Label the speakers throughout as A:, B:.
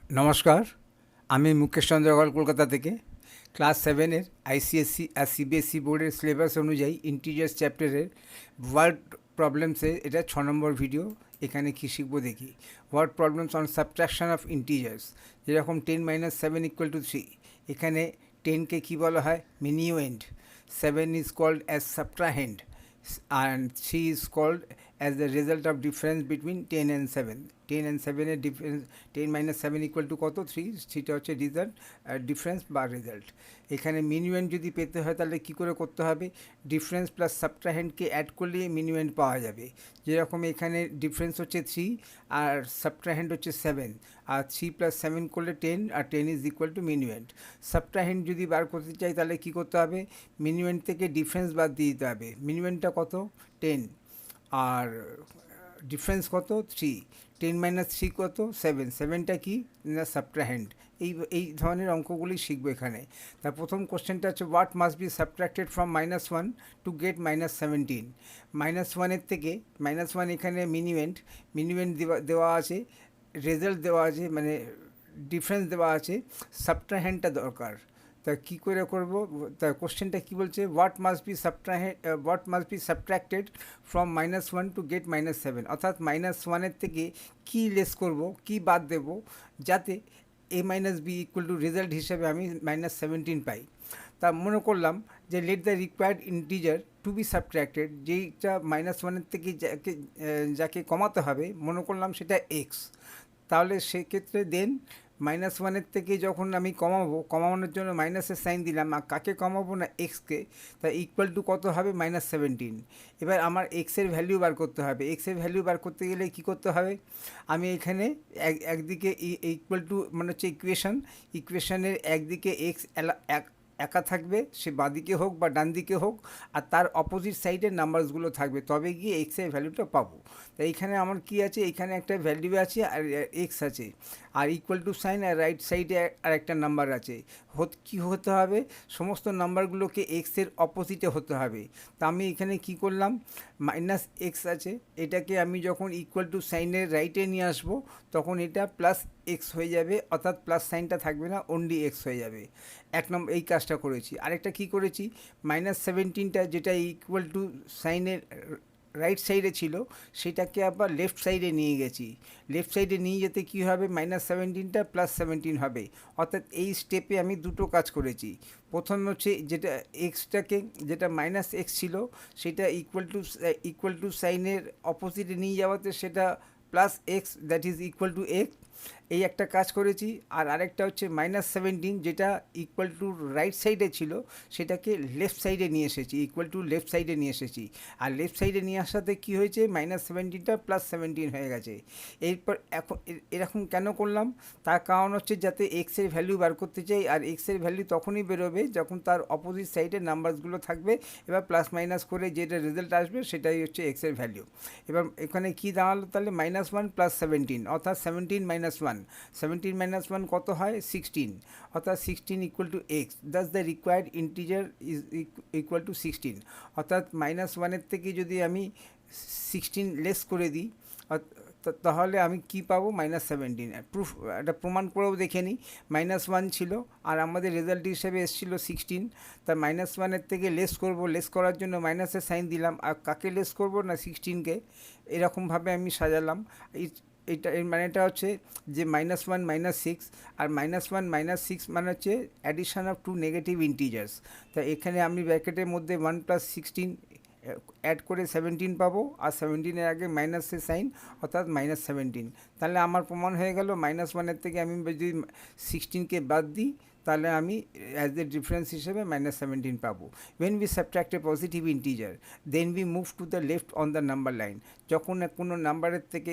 A: নমস্কার, আমি মুকেশ চন্দ্র আগরওয়াল কলকাতা থেকে। ক্লাস 7-এর আইসিএসসি আর সিবিএসসি বোর্ডের সিলেবাস অনুযায়ী ইন্টিজার্স চ্যাপ্টারের ওয়ার্ড প্রবলেমসে এটা 6 নম্বর ভিডিও। এখানে কী শিখবো দেখি। Word problems on subtraction of integers. যেরকম 10 - 7 = 3, এখানে 10কে কী বলা হয়? Minuend. 7 is called as subtrahend and 3 is called as the result of difference between 10 and 7. 10 and 7 এর ডিফারেন্স, 10 - 7 = কত? 3, সেটা হচ্ছে রেজাল্ট, ডিফারেন্স বা রেজাল্ট। এখানে মিনিউয়েন্ট যদি পেতে হয় তাহলে কী করে করতে হবে? ডিফারেন্স প্লাস সাবট্রাহেন্ডকে অ্যাড করলে মিনিউয়েন্ট পাওয়া যাবে। যেরকম এখানে ডিফারেন্স হচ্ছে 3 আর সাবট্রাহেন্ড হচ্ছে 7, আর 3 + 7 করলে 10, আর 10 ইজ ইকুয়াল টু মিনিউয়েন্ট। সাবট্রাহেন্ড যদি বার করতে চাই তাহলে কী করতে হবে? মিনিউয়েন্ট থেকে ডিফারেন্স বাদ দিয়ে দিতে হবে। মিনিউয়েন্টটা কত? 10, আর ডিফারেন্স কত? 3। 10 - 3 কত? 7। 7টা কি না? সাবট্রাহেন্ড। এই ধরনের অঙ্কগুলি শিখবো এখানে। তার প্রথম কোশ্চেনটা হচ্ছে what must be subtracted from -1 to get -17। -1-এর থেকে -1 এখানে মিনিউয়েন্ট দেওয়া আছে, রেজাল্ট দেওয়া আছে, মানে ডিফারেন্স দেওয়া আছে, সাবট্রাহেন্ডটা দরকার। তা কী করে করব? তা কোশ্চেনটা কী বলছে? What must be subtracted from -1 to get -7, অর্থাৎ -1-এর থেকে কী লেস করব, কী বাদ দেব, যাতে a - b = রেজাল্ট হিসেবে আমি -17 পাই। তা মনে করলাম যে let the required integer to be subtracted, যেইটা -1-এর থেকে যাকে কমাতে হবে, মনে করলাম সেটা এক্স। তাহলে সেক্ষেত্রে দেন -1-এর থেকে যখন আমি কমানোর জন্য মাইনাসের সাইন দিলাম, আর কাকে কমাবো? না এক্সকে। তা ইকুয়াল টু কত হবে? -17। এবার আমার এক্সের ভ্যালু বার করতে হবে। এক্সের ভ্যালু বার করতে গেলে কী করতে হবে? আমি এখানে একদিকে ইকুয়াল টু মানে হচ্ছে ইকুয়েশনের একদিকে এক্স একা থাকবে, সে বাঁদিকে হোক বা ডান দিকে হোক, আর তার অপোজিট সাইডের নাম্বারসগুলো থাকবে, তবে গিয়ে এক্সের ভ্যালুটা পাবো। তো এইখানে আমার কি আছে? এইখানে একটা ভ্যালু আছে আর এক্স আছে, আর ইকুয়াল টু সাইন, আর রাইট সাইডে আর একটা নাম্বার আছে। কী হতে হবে? সমস্ত নাম্বারগুলোকে এক্সের অপোজিটে হতে হবে। তা আমি এখানে কি করলাম? -x আছে, এটাকে আমি যখন ইকুয়াল টু সাইনের রাইটে নিয়ে আসবো, তখন এটা +x হয়ে যাবে, অর্থাৎ প্লাস সাইনটা থাকবে না, অনলি x হয়ে যাবে। এক নম্বর এই কাজটা করেছি। আরেকটা কি করেছি? -17টা যেটা ইকুয়াল টু সাইনের রাইট সাইডে ছিল, সেটাকে আবার লেফট সাইডে নিয়ে গেছি। লেফট সাইডে নিয়ে যেতে কী হবে? -17টা +17 হবে। অর্থাৎ এই স্টেপে আমি দুটো কাজ করেছি। প্রথম হচ্ছে যেটা এক্সটাকে, যেটা -x ছিল, সেটা ইকুয়াল টু সাইনের অপোজিটে নিয়ে যাওয়াতে সেটা +x, that is equal two x, এই একটা কাজ করেছি। আর আরেকটা হচ্ছে -17 যেটা ইকুয়াল টু রাইট সাইডে ছিল, সেটাকে লেফট সাইডে নিয়ে এসেছি, ইকুয়াল টু লেফট সাইডে নিয়ে এসেছি। আর লেফট সাইডে নিয়ে আসাতে কী হয়েছে? -17টা +17 হয়ে গেছে। এরপর এখন এরকম কেন করলাম? তার কারণ হচ্ছে যাতে এক্সের ভ্যালু বার করতে চাই, আর এক্সের ভ্যালু তখনই বেরোবে যখন তার অপোজিট সাইডের নাম্বারসগুলো থাকবে। এবার প্লাস মাইনাস করে যেটা রেজাল্ট আসবে সেটাই হচ্ছে এক্সের ভ্যালু। এবার এখানে কী দাঁড়ালো তাহলে? -1 + 17, অর্থাৎ 17 - 1। 17 - 1 কত হয়? 16, অর্থাৎ 16 = x। Das the required integer is equal to 16। অর্থাৎ -1-এর থেকে যদি আমি 16 লেস করে দিই, তাহলে আমি কি পাবো? -17। এটা প্রমাণ করেও দেখে নিই। -1 ছিল আর আমাদের রেজাল্ট হিসেবে এসেছিল 16। তা -1-এর থেকে লেস করব, লেস করার জন্য মাইনাসের সাইন দিলাম, আর কাকে লেস করব? না 16কে। এরকমভাবে আমি সাজালাম। এর মানেটা হচ্ছে যে -1 - 6, আর -1 - 6 মানে হচ্ছে addition of two negative integers. তা এখানে আমি ব্র্যাকেটের মধ্যে 1 + 16 অ্যাড করে 17 পাবো, আর 17-এর আগে মাইনাসের সাইন, অর্থাৎ -17। তাহলে আমার প্রমাণ হয়ে গেল -1-এর থেকে আমি যদি 16কে বাদ দিই, তাহলে আমি অ্যাজ এ ডিফারেন্স হিসেবে -17 পাবো। When we subtract a positive integer, then we move to the left on the number line. যখন কোনো নাম্বারের থেকে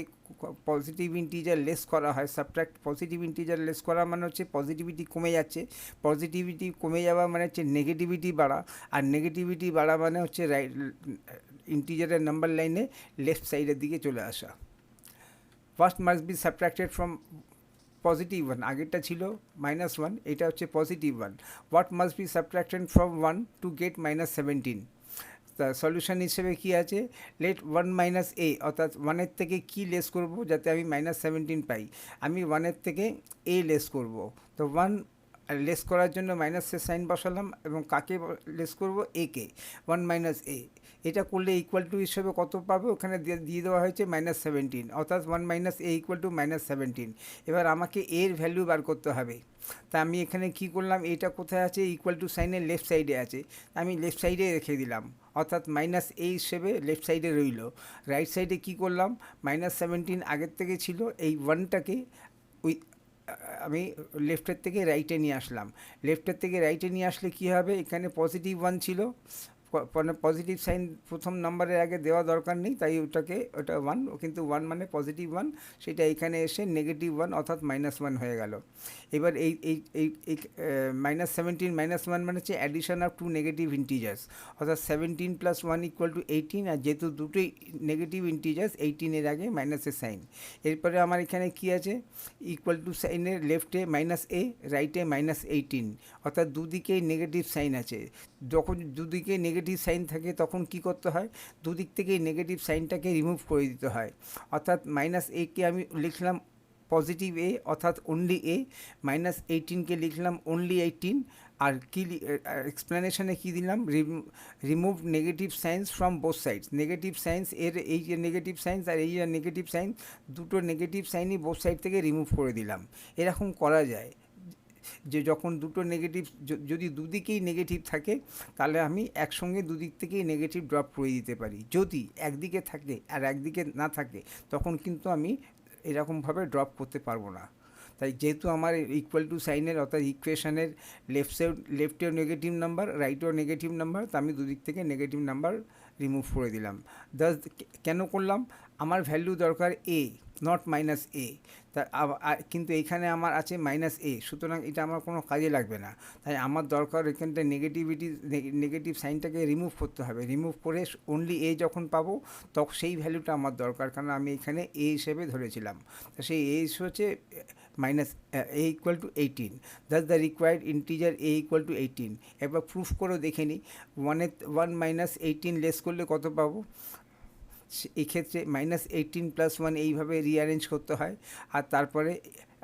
A: পজিটিভ ইন্টিজার লেস করা হয়, সাবট্রাক্ট পজিটিভ ইন্টিজার লেস করা মানে হচ্ছে পজিটিভিটি কমে যাচ্ছে, পজিটিভিটি কমে যাওয়া মানে হচ্ছে নেগেটিভিটি বাড়া, আর নেগেটিভিটি বাড়া মানে হচ্ছে ইন্টিজারের নাম্বার লাইনে লেফট সাইডের দিকে চলে আসা। First must be subtracted from +1, আগেরটা ছিল -1, এটা হচ্ছে +1। What must be subtracted from 1 to get -17। তা সলিউশন হিসেবে কি আছে, লেট 1 মাইনাস এ, অর্থাৎ 1-এর থেকে কি লেস করব যাতে আমি -17 পাই, আমি 1-এর থেকে এ লেস করব। তো 1 লেস করার জন্য মাইনাসের সাইন বসালাম এবং কাকে লেস করব, এ কে। 1 মাইনাস এ, এটা করলে ইকুয়াল টু হিসেবে কত পাবে, ওখানে দিয়ে দেওয়া হয়েছে -17, অর্থাৎ 1 মাইনাস এ ইকুয়াল টু -17। এবার আমাকে এর ভ্যালু বার করতে হবে। তা আমি এখানে কি করলাম, এটা কোথায় আছে, ইকুয়াল টু সাইনের লেফট সাইডে আছে, আমি লেফট সাইডে রেখে দিলাম, অর্থাৎ -a হিসেবে লেফট সাইডে রইল। রাইট সাইডে কি করলাম, -17 আগের থেকে ছিল, এই 1টাকে ওই আমি লেফটের থেকে রাইটে নিয়ে আসলাম। লেফটের থেকে রাইটে নিয়ে আসলে কি হবে, এখানে +1 ছিল, পজিটিভ সাইন প্রথম নাম্বারের আগে দেওয়া দরকার নেই, তাই ওটা 1, কিন্তু 1 মানে +1, সেটা এখানে এসে -1 অর্থাৎ -1 হয়ে গেল। এবার এই এই এই এই -17 -1 মানে হচ্ছে addition of two negative integers, অর্থাৎ 17 + 1 = 18, আর যেহেতু দুটোই নেগেটিভ ইন্টিজার্স, 18-এর আগে মাইনাসের সাইন। এরপরে আমার এখানে কি আছে, ইকুয়াল টু সাইনের লেফটে -a, রাইটে -18, অর্থাৎ দুদিকেই নেগেটিভ সাইন আছে। যখন দুদিকে নেগেটিভ সাইন থাকে তখন কি করতে হয়, দুদিক থেকেই নেগেটিভ সাইনটাকে রিমুভ করে দিতে হয়। অর্থাৎ -a-কে আমি লিখলাম পজিটিভ এ, অর্থাৎ অনলি এ, -18-কে লিখলাম অনলি 18, আর কি এক্সপ্লেনেশনে কী দিলাম, remove negative science from both sides. Negative science এর এই যে নেগেটিভ সাইন্স আর এই যে নেগেটিভ সাইন, দুটো নেগেটিভ সাইনই বোথ সাইড থেকে রিমুভ করে দিলাম। এরকম করা যায় যে যখন দুটো নেগেটিভ, যদি দুদিকেই নেগেটিভ থাকে তাহলে আমি একসঙ্গে দুদিক থেকেই নেগেটিভ ড্রপ করে দিতে পারি। যদি একদিকে থাকে আর একদিকে না থাকে তখন কিন্তু আমি এরকমভাবে ড্রপ করতে পারবো না। তাই যেহেতু আমার ইকুয়াল টু সাইনের অর্থাৎ ইকুয়েশানের লেফটেও নেগেটিভ নাম্বার, রাইটেও নেগেটিভ নাম্বার, তা আমি দুদিক থেকে নেগেটিভ নাম্বার রিমুভ করে দিলাম। কেন করলাম, আমার ভ্যালু দরকার এ, নট -a, তা কিন্তু এইখানে আমার আছে -a, সুতরাং এটা আমার কোনো কাজে লাগবে না। তাই আমার দরকার এখানটা নেগেটিভ সাইনটাকে রিমুভ করতে হবে। রিমুভ করে অনলি এ যখন পাবো তখন সেই ভ্যালুটা আমার দরকার, কারণ আমি এখানে এ হিসেবে ধরেছিলাম। তো সেই এ হচ্ছে a = 18, thus the required integer a = 18। এবার প্রুফ করে দেখে নিই, 1 - 18 লেস করলে কত পাবো। এক্ষেত্রে -18 + 1 এইভাবে রিঅ্যারেঞ্জ করতে হয়, আর তারপরে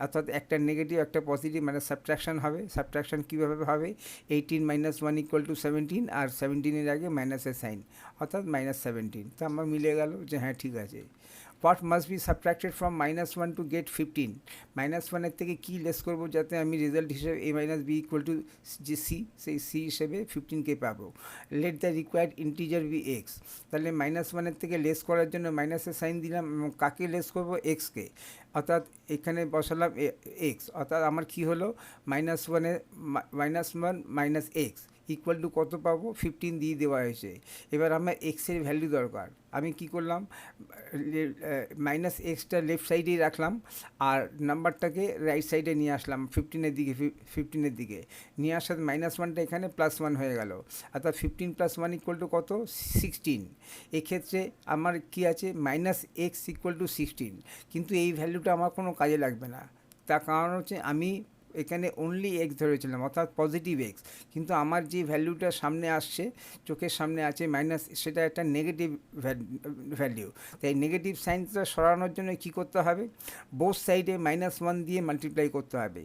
A: অর্থাৎ একটা নেগেটিভ একটা পজিটিভ, মানে সাবট্রাকশান হবে। সাবট্রাকশান কীভাবে হবে, 18 - 1 = 17, আর 17-এর আগে মাইনাসের সাইন, অর্থাৎ -17। তো আমার মিলে গেল যে হ্যাঁ ঠিক আছে। What must be subtracted from -1 to get 15, -1-এর থেকে কী লেস করবো যাতে আমি রেজাল্ট হিসেবে a - b = যে c, সেই c হিসেবে 15-কে পাবো। Let the required integer be x, তাহলে -1-এর থেকে লেস করার জন্য মাইনাসের সাইন দিলাম এবং কাকে লেস করবো, x-কে, অর্থাৎ এখানে বসালাম x, অর্থাৎ আমার কি হলো, -1 - x ইকুয়াল টু কত পাবো, 15 দিয়ে দেওয়া হয়েছে। এবার আমার এক্সের ভ্যালু দরকার, আমি কি করলাম, -xটা লেফট সাইডেই রাখলাম আর নাম্বারটাকে রাইট সাইডে নিয়ে আসলাম 15-এর দিকে নিয়ে আসার, -1টা এখানে +1 হয়ে গেল, অর্থাৎ 15 + 1 = কত, 16। এক্ষেত্রে আমার কি আছে, -x = 16, কিন্তু এই ভ্যালুটা আমার কোনো কাজে লাগবে না। তার কারণ হচ্ছে আমি এখানে অনলি x ধরেছিলাম, অর্থাৎ পজিটিভ x, কিন্তু আমার যে ভ্যালুটা সামনে আসছে, চোখের সামনে আছে মাইনাস, সেটা একটা নেগেটিভ ভ্যালু। তাই নেগেটিভ সাইনটা সরানোর জন্য কী করতে হবে, বোথ সাইডে -1 দিয়ে মাল্টিপ্লাই করতে হবে,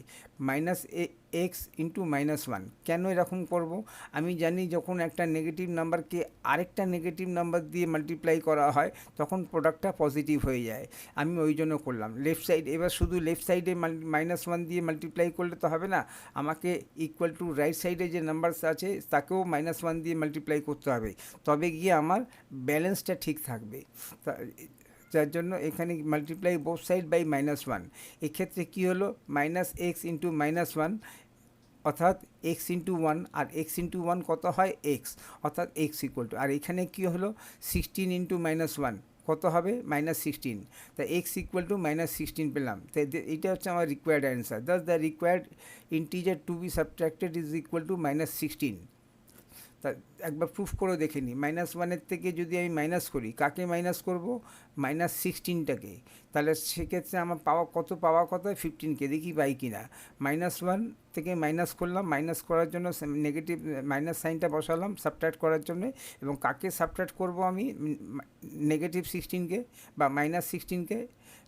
A: -x × -1। কেন এরকম করব, আমি জানি যখন একটা নেগেটিভ নাম্বারকে আরেকটা নেগেটিভ নাম্বার দিয়ে মাল্টিপ্লাই করা হয় তখন প্রোডাক্টটা পজিটিভ হয়ে যায়, আমি ওই জন্য করলাম লেফট সাইড। এবার শুধু লেফট সাইডে -1 দিয়ে মাল্টিপ্লাই করলে তো হবে না, আমাকে ইকুয়াল টু রাইট সাইডে যে নাম্বার আছে তাকেও -1 দিয়ে মাল্টিপ্লাই করতে হবে, তবে গিয়ে আমার ব্যালেন্সটা ঠিক থাকবে। যার জন্য এখানে মাল্টিপ্লাই বোথ সাইড বাই -1। এক্ষেত্রে কী হলো, -x × -1, অর্থাৎ x × 1, আর x × 1 কত হয়, x, অর্থাৎ x = আর এখানে কী হলো, 16 × -1 কত হবে, -16, তাই x = -16 পেলাম। তাই এটা হচ্ছে আমার required answer. Thus the required integer to be subtracted is equal to -16। তা একবার প্রুফ করে দেখে নিই। -1 থেকে যদি আমি মাইনাস করি, কাকে মাইনাস করব? -16টাকে। তাহলে সেক্ষেত্রে আমার কত পাওয়া কথা? 15কে। দেখি পাই কি না। -1 থেকে মাইনাস করলাম, মাইনাস করার জন্য নেগেটিভ মাইনাস সাইনটা বসালাম সাবট্রাক্ট করার জন্য। এবং কাকে সাবট্রাক্ট করব আমি? -16কে বা -16কে।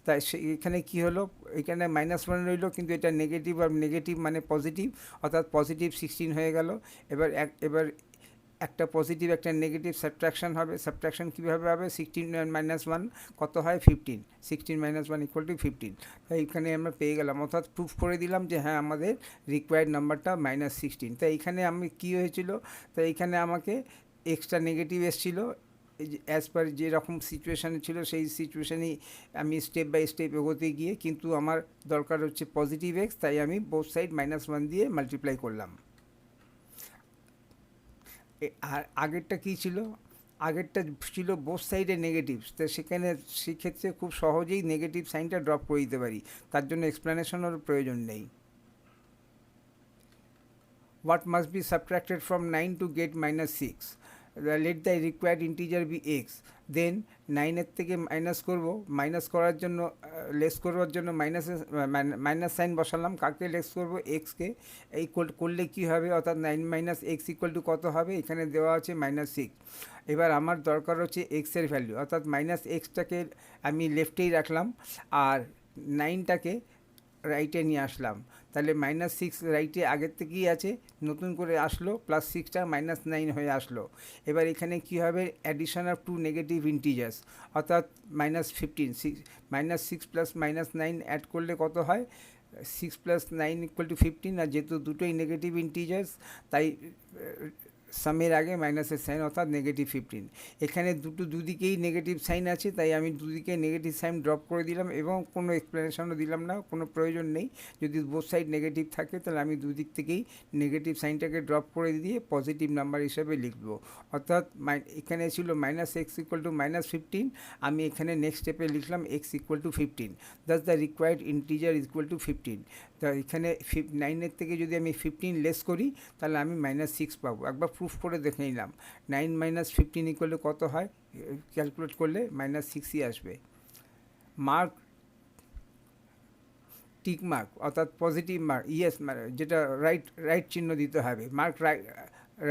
A: তাই এখানে কি হলো? এখানে -1 রইলো, কিন্তু এটা নেগেটিভ, আর নেগেটিভ মানে পজিটিভ, অর্থাৎ +16 হয়ে গেল। এবার একটা পজিটিভ একটা নেগেটিভ সাবট্রাকশন হবে। সাবট্রাকশন কীভাবে হবে? 16 - 1 কত হয়? 15। 16 - 1 = 15। তাই এখানে আমরা পেয়ে গেলাম, অর্থাৎ প্রুফ করে দিলাম যে হ্যাঁ আমাদের রিকোয়ার্ড নাম্বারটা -16। তাই এখানে আমি কী হয়েছিল? তাই এখানে আমাকে এক্সট্রা নেগেটিভ এসেছিলো, অ্যাজ পার যেরকম সিচুয়েশানে ছিল সেই সিচুয়েশানেই আমি স্টেপ বাই স্টেপ এগোতে গিয়ে, কিন্তু আমার দরকার হচ্ছে পজিটিভ এক্স, তাই আমি বোথ সাইড -1 দিয়ে মাল্টিপ্লাই করলাম। আর আগেরটা কী ছিল? আগেরটা ছিল বোথ সাইডে নেগেটিভ, তো সেক্ষেত্রে খুব সহজেই নেগেটিভ সাইনটা ড্রপ করে দিতে পারি, তার জন্য এক্সপ্লেনেশনের প্রয়োজন নেই। What must be subtracted from 9 to get -6? Let the required integer be x. দেন 9 থেকে মাইনাস করব, মাইনাস করার জন্য লেস করবার জন্য মাইনাস সাইন বসালাম। কাকে লেস করব? এক্সকে। এই করলে কি হবে? অর্থাৎ 9 - x = কত হবে? এখানে দেওয়া আছে -6। এবার আমার দরকার হচ্ছে এক্সের ভ্যালু, অর্থাৎ -xটাকে আমি লেফটেই রাখলাম, আর 9টাকে রাইটে নিয়ে আসলাম। তাহলে -6 রাইটে আগের থেকেই আছে, নতুন করে আসলো, +6টা -9 হয়ে আসলো। এবার এখানে কি হবে? Addition of two negative integers, অর্থাৎ -15। -6 + -9 অ্যাড করলে কত হয়? 6 + 9 = 15। আর যেহেতু দুটোই নেগেটিভ ইন্টিজার্স, তাই সামের আগে মাইনাসের সাইন, অর্থাৎ -15। এখানে দুদিকেই নেগেটিভ সাইন আছে, তাই আমি দুদিকে নেগেটিভ সাইন ড্রপ করে দিলাম, এবং কোনো এক্সপ্লেনেশনও দিলাম না, কোনো প্রয়োজন নেই। যদি বোথ সাইড নেগেটিভ থাকে তাহলে আমি দুদিক থেকেই নেগেটিভ সাইনটাকে ড্রপ করে দিয়ে পজিটিভ নাম্বার হিসেবে লিখব। অর্থাৎ এখানে ছিল -x = -15, আমি এখানে নেক্সট স্টেপে লিখলাম x = 15। That's the required integer = 15। তা এখানে 9 থেকে যদি আমি 15 লেস করি, তাহলে আমি -6 পাবো। একবার প্রুফ করে দেখে নিলাম। 9 - 15 = কত হয়? ক্যালকুলেট করলে -6ই আসবে। মার্ক টিক মার্ক, অর্থাৎ পজিটিভ মার্ক, ইয়েস যেটা রাইট চিহ্ন দিতে হবে। মার্ক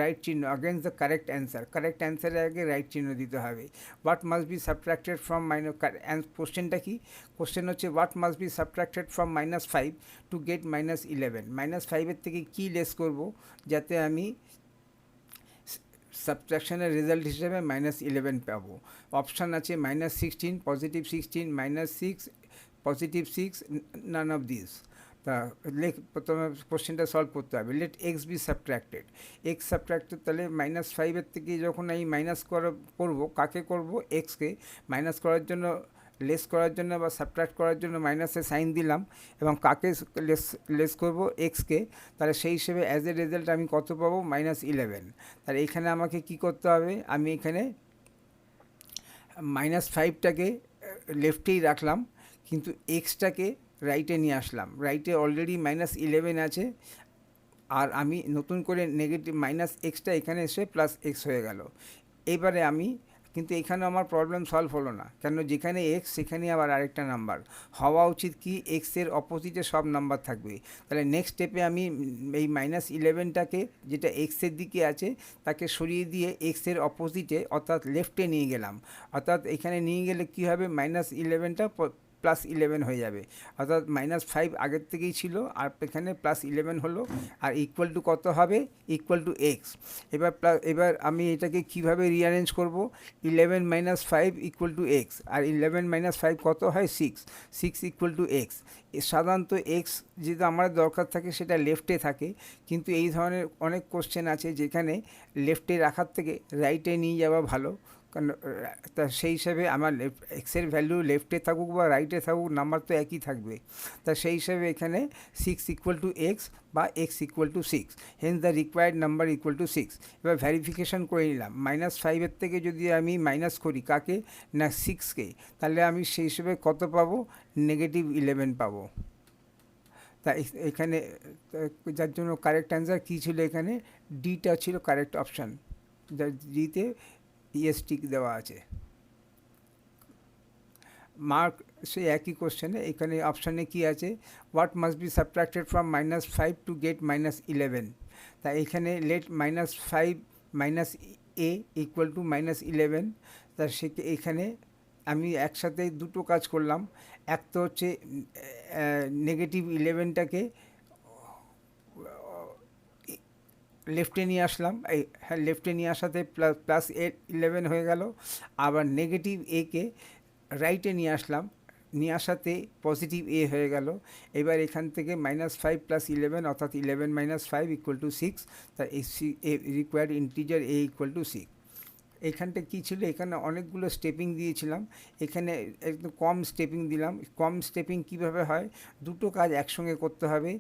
A: রাইট চিহ্ন against the correct answer. Correct অ্যান্সারের আগে রাইট চিহ্ন দিতে হবে। What must be subtracted from কোশ্চেনটা কি? কোশ্চেন হচ্ছে what must be subtracted from -5 to get -11। -5-এর থেকে কী লেস করব যাতে আমি সাবট্রাকশনের রেজাল্ট হিসেবে -11 পাবো? অপশান আছে -16, +16, -6, +6, নান অফ দিস। তা প্রথমে কোশ্চেনটা সলভ করতে হবে। Let x be subtracted. X subtracted, তাহলে -5-এর থেকে যখন আমি মাইনাস করব, কাকে করব? এক্সকে। মাইনাস করার জন্য, লেস করার জন্য বা সাবট্রাক্ট করার জন্য মাইনাসের সাইন দিলাম, এবং কাকে লেস করব? এক্সকে। তাহলে সেই হিসেবে অ্যাজ এ রেজাল্ট আমি কত পাবো? -11। তাহলে এখানে আমাকে কি করতে হবে? আমি এখানে -5টাকে লেফটেই রাখলাম, কিন্তু এক্সটাকে রাইটে নিয়ে আসলাম। রাইটে অলরেডি -11 আছে, আর আমি নতুন করে নেগেটিভ -xটা এখানে এসে +x হয়ে গেল। এবারে আমি, কিন্তু এখানে আমার প্রবলেম সলভ হলো না, কেন? যেখানে এক্স সেখানে আবার আরেকটা নাম্বার হওয়া উচিত। কি? এক্সের অপোজিটে সব নাম্বার থাকবে। তাহলে নেক্সট স্টেপে আমি এই -11টাকে, যেটা এক্সের দিকে আছে, তাকে সরিয়ে দিয়ে এক্সের অপোজিটে, অর্থাৎ লেফটে নিয়ে গেলাম। অর্থাৎ এখানে নিয়ে গেলে কি হবে? -11টা +11 হয়ে যাবে। অর্থাৎ -5 আগের থেকেই ছিল, আর এখানে +11 হলো, আর ইকুয়াল টু কত হবে? Equal to x. এবার আমি এটাকে কিভাবে রিঅ্যারেঞ্জ করব? 11 - 5 = x, আর 11 - 5 কত হয়? 6। 6 = x। সাধারণত এক্স যেটা আমার দরকার থাকে সেটা লেফটে থাকে, কিন্তু এই ধরনের অনেক কোশ্চেন আছে যেখানে লেফটে রাখার থেকে রাইটে নিয়ে যাওয়া ভালো, কারণ তা সেই হিসাবে আমার এক্সের ভ্যালু লেফটে থাকুক বা রাইটে থাকুক, নাম্বার তো একই থাকবে। তা সেই হিসাবে এখানে 6 = x বা x = 6, Haynes the required number = 6। এবার ভ্যারিফিকেশন করে নিলাম। -5-এর থেকে যদি আমি মাইনাস করি, কাকে? না 6কে, তাহলে আমি সেই হিসেবে কত পাবো? -11 পাবো। তা এখানে যার জন্য কারেক্ট অ্যান্সার কী ছিল? এখানে ডিটা ছিল কারেক্ট অপশান। ডিতে ইয়েস টিক দেওয়া আছে। মার্ক সেই একই কোশ্চেনে এখানে অপশানে কি আছে, what must be subtracted from -5 to get -11। তা এখানে লেট -5 - a ইকুয়াল টু -11। তা সে এখানে আমি একসাথে দুটো কাজ করলাম। এক তো হচ্ছে -11টাকে লেফটে নিয়ে আসলাম, এই হ্যাঁ লেফটে নিয়ে আসাতে +11 হয়ে গেল। আবার নেগেটিভ একে রাইটে নিয়ে আসলাম, নিয়ে আসাতে পজিটিভ এ হয়ে গেল। এবার এখান থেকে -5 + 11 অর্থাৎ 11 - 5 = 6। তা রিকোয়ার্ড ইন্টিজার এ = 6। এইখানটা কী ছিল, এখানে অনেকগুলো স্টেপিং দিয়েছিলাম, এখানে একটু কম স্টেপিং দিলাম। কম স্টেপিং কিভাবে হয়, দুটো কাজ একসঙ্গে করতে হবে।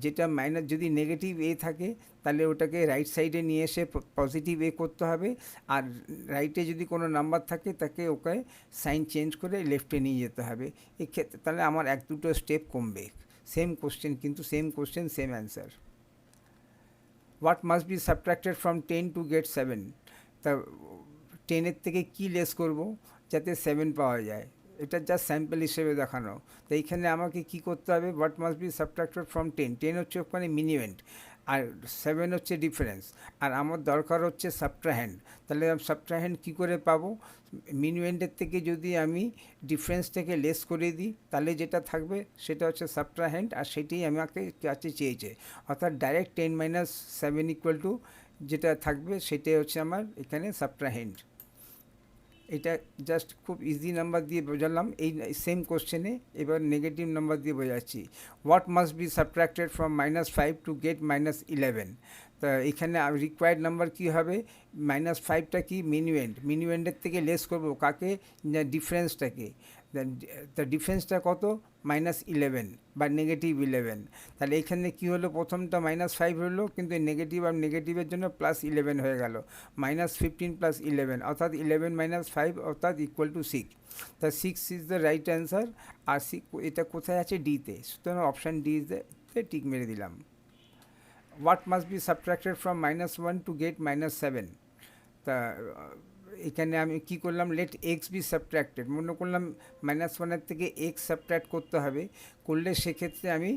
A: যেটা যদি নেগেটিভ এ থাকে তাহলে ওটাকে রাইট সাইডে নিয়ে এসে পজিটিভ এ করতে হবে, আর রাইটে যদি কোনো নাম্বার থাকে তাকে ওকে সাইন চেঞ্জ করে লেফটে নিয়ে যেতে হবে। এক্ষেত্রে তাহলে আমার এক দুটো স্টেপ কমবে। সেম কোশ্চেন, কিন্তু same question same answer. What must be subtracted from 10 to get 7। তা 10-এর থেকে কী লেস করব যাতে 7 পাওয়া যায়, এটা জাস্ট স্যাম্পল হিসেবে দেখানো। তো এইখানে আমাকে কি করতে হবে, what must be subtracted from 10। 10 হচ্ছে ওখানে মিনিমেন্ট, আর 7 হচ্ছে ডিফারেন্স, আর আমার দরকার হচ্ছে সাবট্রাহ্যান্ড। তাহলে সাবট্রাহ্যান্ড কী করে পাবো, মিনিমেন্টের থেকে যদি আমি ডিফারেন্সটাকে লেস করে দিই তাহলে যেটা থাকবে সেটা হচ্ছে সাবট্রাহ্যান্ড, আর সেটাই আমাকে কাছে চেয়েছে। অর্থাৎ ডাইরেক্ট 10 - 7 = যেটা থাকবে সেটাই হচ্ছে আমার এখানে সাবট্রাহ্যান্ড। এটা জাস্ট খুব ইজি নাম্বার দিয়ে বোঝালাম। এই সেম কোশ্চেনে এবার নেগেটিভ নাম্বার দিয়ে বোঝাচ্ছি। What must be subtracted from -5 to get -11। তা এখানে রিকোয়ার্ড নাম্বার কী হবে, -5টা কি মিনিমেন্টের থেকে লেস করব কাকে, ডিফারেন্সটাকে। তা ডিফারেন্সটা কত, -11 বা -11। তাহলে এখানে কী হলো, প্রথমটা -5 হলো, কিন্তু নেগেটিভ আর নেগেটিভের জন্য +11 হয়ে গেল। -15 + 11 অর্থাৎ 11 - 5 অর্থাৎ =6। তা 6 ইজ দ্য রাইট অ্যান্সার। আর এটা কোথায় আছে, ডিতে, সুতরাং অপশান ডিতে টিক মেরে দিলাম। What must be subtracted from -1 to get -7। তা এখানে আমি কি করলাম, লেট এক্স বি সাবট্রাক্টেড, মনে করলাম -1-এর থেকে এক্স সাবট্রাক্ট করতে হবে, করলে সেক্ষেত্রে আমি